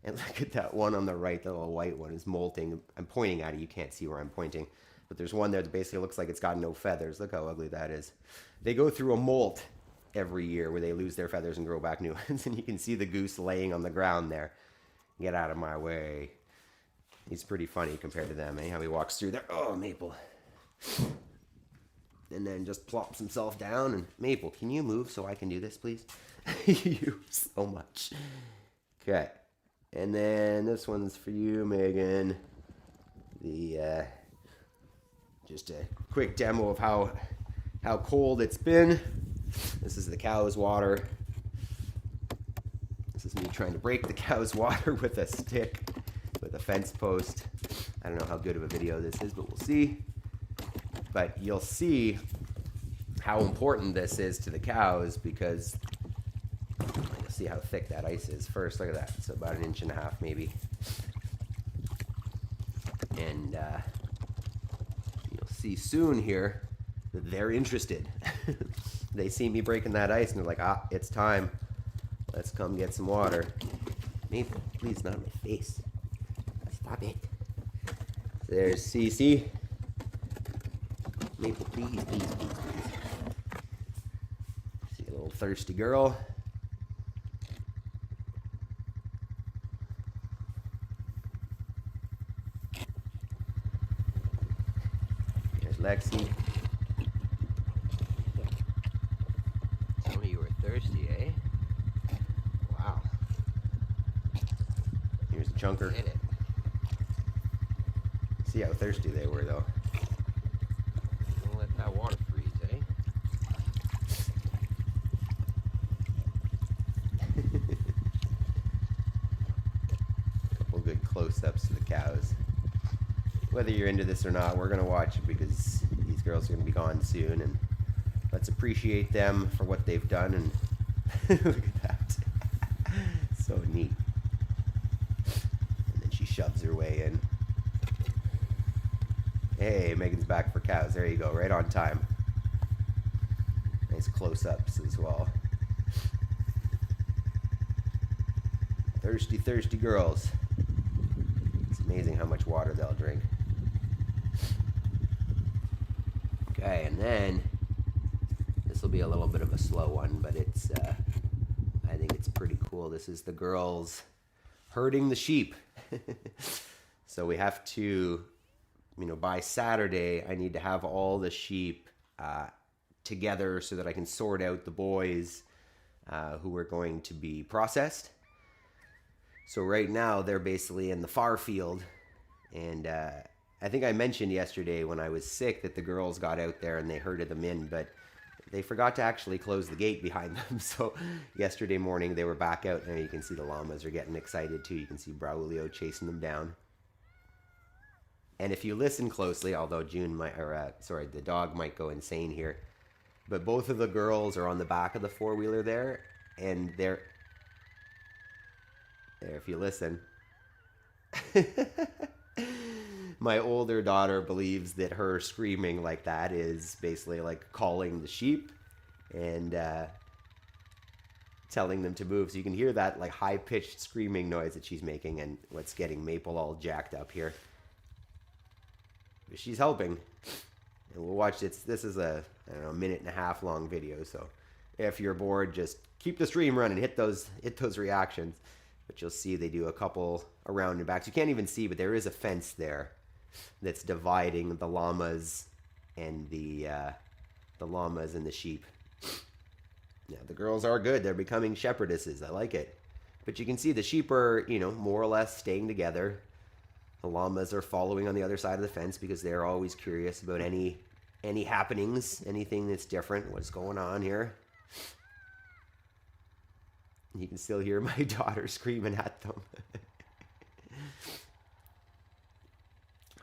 And look at that one on the right, the little white one is molting. I'm pointing at it. You can't see where I'm pointing. But there's one there that basically looks like it's got no feathers. Look how ugly that is. They go through a molt every year where they lose their feathers and grow back new ones. And you can see the goose laying on the ground there. Get out of my way. He's pretty funny compared to them, eh? How he walks through there. Oh, Maple. And then just plops himself down. And Maple, can you move so I can do this, please? You so much. Okay. And then this one's for you, Megan. The just a quick demo of how cold it's been. This is the cow's water. This is me trying to break the cow's water with a stick. With a fence post. I don't know how good of a video this is, but we'll see. But you'll see how important this is to the cows because you'll see how thick that ice is first. Look at that. It's about 1.5 inches maybe. And you'll see soon here that they're interested. They see me breaking that ice and they're like, ah, it's time. Let's come get some water. Maple, please, not in my face. Stop it. There's Cece. Maple, please. See a little thirsty girl. There's Lexi. Some of you are thirsty, eh? Wow. Here's the chunker. Hit it. See how thirsty they were, though. Don't let that water freeze, eh? Couple good close-ups to the cows. Whether you're into this or not, we're going to watch it because these girls are going to be gone soon, and let's appreciate them for what they've done, and look at that. So neat. And then she shoves her way in. Hey, Megan's back for cows. There you go, right on time. Nice close-ups as well. Thirsty, thirsty girls. It's amazing how much water they'll drink. Okay, and then this will be a little bit of a slow one, but it's I think it's pretty cool. This is the girls herding the sheep. So we have to, you know, by Saturday, I need to have all the sheep together so that I can sort out the boys who are going to be processed. So right now, they're basically in the far field. And I think I mentioned yesterday when I was sick that the girls got out there and they herded them in. But they forgot to actually close the gate behind them. So yesterday morning they were back out, and you can see the llamas are getting excited too. You can see Braulio chasing them down. And if you listen closely, although the dog might go insane here, but both of the girls are on the back of the four-wheeler there, and they're there. If you listen, my older daughter believes that her screaming like that is basically like calling the sheep and telling them to move. So you can hear that like high-pitched screaming noise that she's making, and what's getting Maple all jacked up here. But she's helping, and we'll watch it. This is a, I don't know, 1.5-minute long video. So if you're bored, just keep the stream running, hit those reactions. But you'll see they do a couple around and back. So you can't even see, but there is a fence there that's dividing the llamas and the sheep. Yeah, the girls are good. They're becoming shepherdesses. I like it. But you can see the sheep are, more or less staying together. The llamas are following on the other side of the fence because they're always curious about any happenings, anything that's different, what's going on here. You can still hear my daughter screaming at them.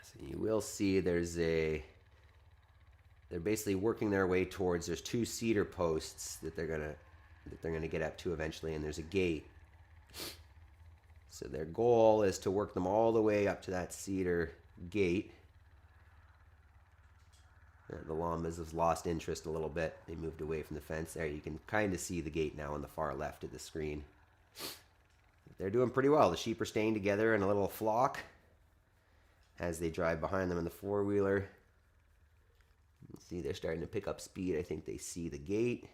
So you will see they're basically working their way towards, there's 2 cedar posts that they're gonna get up to eventually, and there's a gate. So their goal is to work them all the way up to that cedar gate. The llamas have lost interest a little bit. They moved away from the fence. There, you can kind of see the gate now on the far left of the screen. They're doing pretty well. The sheep are staying together in a little flock as they drive behind them in the four-wheeler. See, they're starting to pick up speed. I think they see the gate.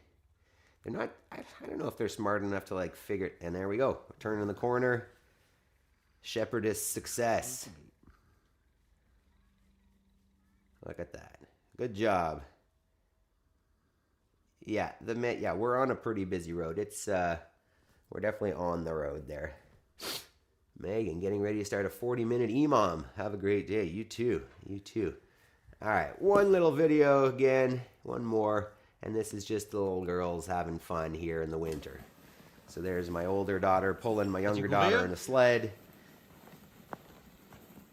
They're not, I don't know if they're smart enough to like figure it. And there we go. Turn in the corner. Shepherdess success. Look at that. Good job. Yeah, we're on a pretty busy road. It's we're definitely on the road there. Megan, getting ready to start a 40-minute EMOM. Have a great day. You too. All right, one little video again, one more, and this is just the little girls having fun here in the winter. So there's my older daughter pulling my younger daughter in a sled.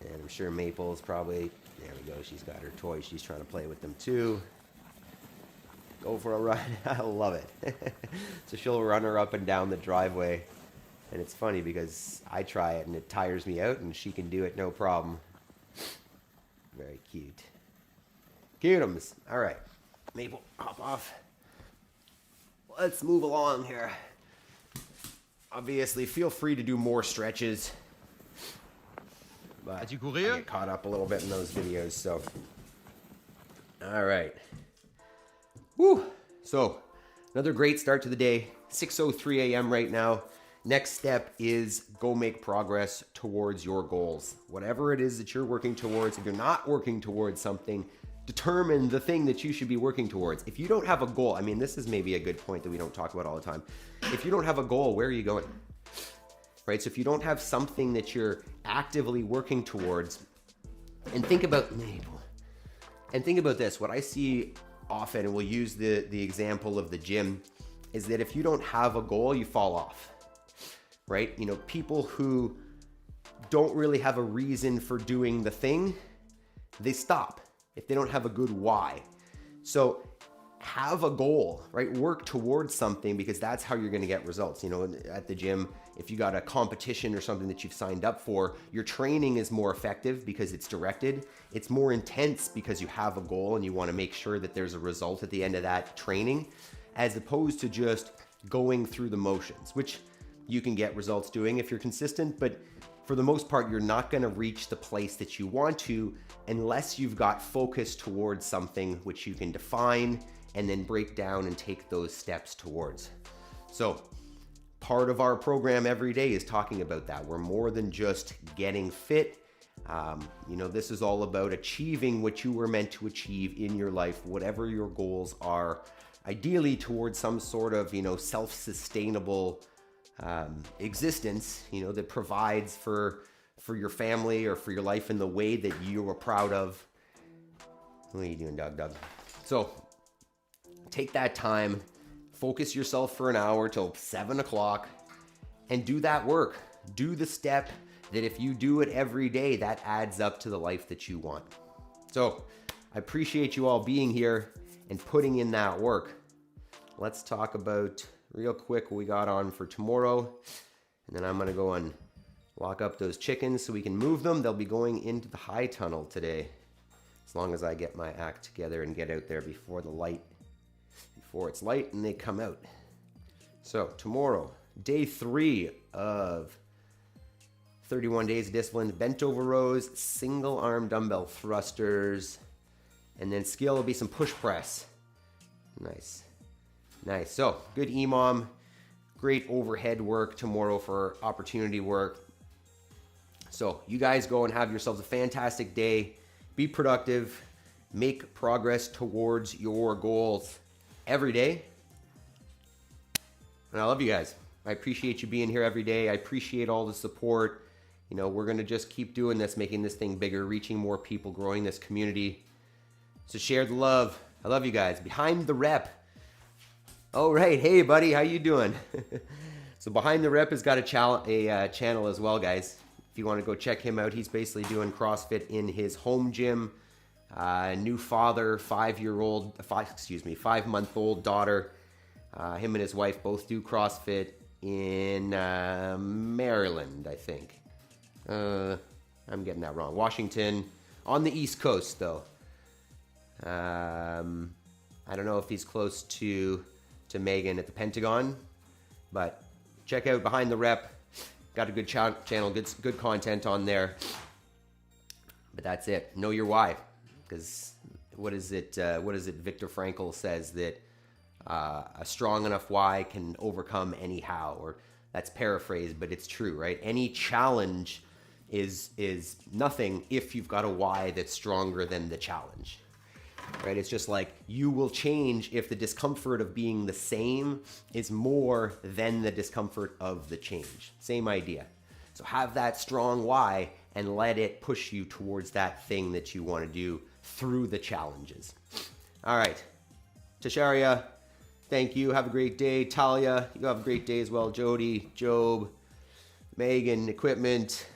And I'm sure Maple's probably, there we go, she's got her toys. She's trying to play with them too. Go for a run. I love it. So she'll run her up and down the driveway. And it's funny because I try it and it tires me out, and she can do it no problem. Very cute. Cuteums. All right. Maple, hop off. Let's move along here. Obviously, feel free to do more stretches. But I get caught up a little bit in those videos, so. All right. Woo. So, another great start to the day. 6:03 a.m. right now. Next step is go make progress towards your goals. Whatever it is that you're working towards, if you're not working towards something, determine the thing that you should be working towards. If you don't have a goal, I mean, this is maybe a good point that we don't talk about all the time. If you don't have a goal, where are you going? Right? So if you don't have something that you're actively working towards, and think about this, what I see often, and we'll use the example of the gym, is that if you don't have a goal, you fall off. Right? You know, people who don't really have a reason for doing the thing, they stop if they don't have a good why. So have a goal, right? Work towards something, because that's how you're going to get results. You know, at the gym, if you got a competition or something that you've signed up for, your training is more effective because it's directed. It's more intense because you have a goal and you want to make sure that there's a result at the end of that training, as opposed to just going through the motions, which you can get results doing if you're consistent, but for the most part, you're not going to reach the place that you want to unless you've got focus towards something which you can define and then break down and take those steps towards. So part of our program every day is talking about that. We're more than just getting fit. You know, this is all about achieving what you were meant to achieve in your life, whatever your goals are, ideally towards some sort of, you know, self-sustainable existence, you know, that provides for your family or for your life in the way that you are proud of. What are you doing, Doug? So take that time, focus yourself for an hour till 7 o'clock, and do that work. Do the step that if you do it every day, that adds up to the life that you want. So I appreciate you all being here and putting in that work. Let's talk about real quick what we got on for tomorrow. And then I'm gonna go and lock up those chickens so we can move them. They'll be going into the high tunnel today, as long as I get my act together and get out there before it's light and they come out. So tomorrow, day 3 of 31 days of discipline, bent over rows, single arm dumbbell thrusters, and then skill will be some push press. Nice. So good EMOM, great overhead work tomorrow for opportunity work. So you guys go and have yourselves a fantastic day. Be productive. Make progress towards your goals every day. And I love you guys. I appreciate you being here every day. I appreciate all the support. You know, we're going to just keep doing this, making this thing bigger, reaching more people, growing this community. So share the love. I love you guys. Behind the Rep. All right. Hey, buddy. How you doing? So Behind the Rep has got a channel as well, guys. If you want to go check him out, he's basically doing CrossFit in his home gym. New father, 5-month-old daughter. Him and his wife both do CrossFit in Maryland, I think. I'm getting that wrong. Washington, on the East Coast, though. I don't know if he's close to Megan at the Pentagon, but check out Behind the Rep. Got a good channel, good content on there. But that's it. Know your why, because what is it? Viktor Frankl says that a strong enough why can overcome any how, or that's paraphrased, but it's true, right? Any challenge is nothing if you've got a why that's stronger than the challenge, right? It's just like you will change if the discomfort of being the same is more than the discomfort of the change. Same idea. So have that strong why and let it push you towards that thing that you want to do through the challenges. All right. Tasharia, thank you. Have a great day. Talia, you have a great day as well. Jody, Job, Megan, Equipment,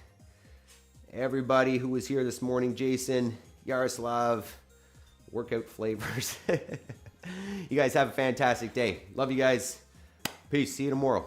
everybody who was here this morning. Jason, Yaroslav, Workout Flavors. You guys have a fantastic day. Love you guys. Peace. See you tomorrow.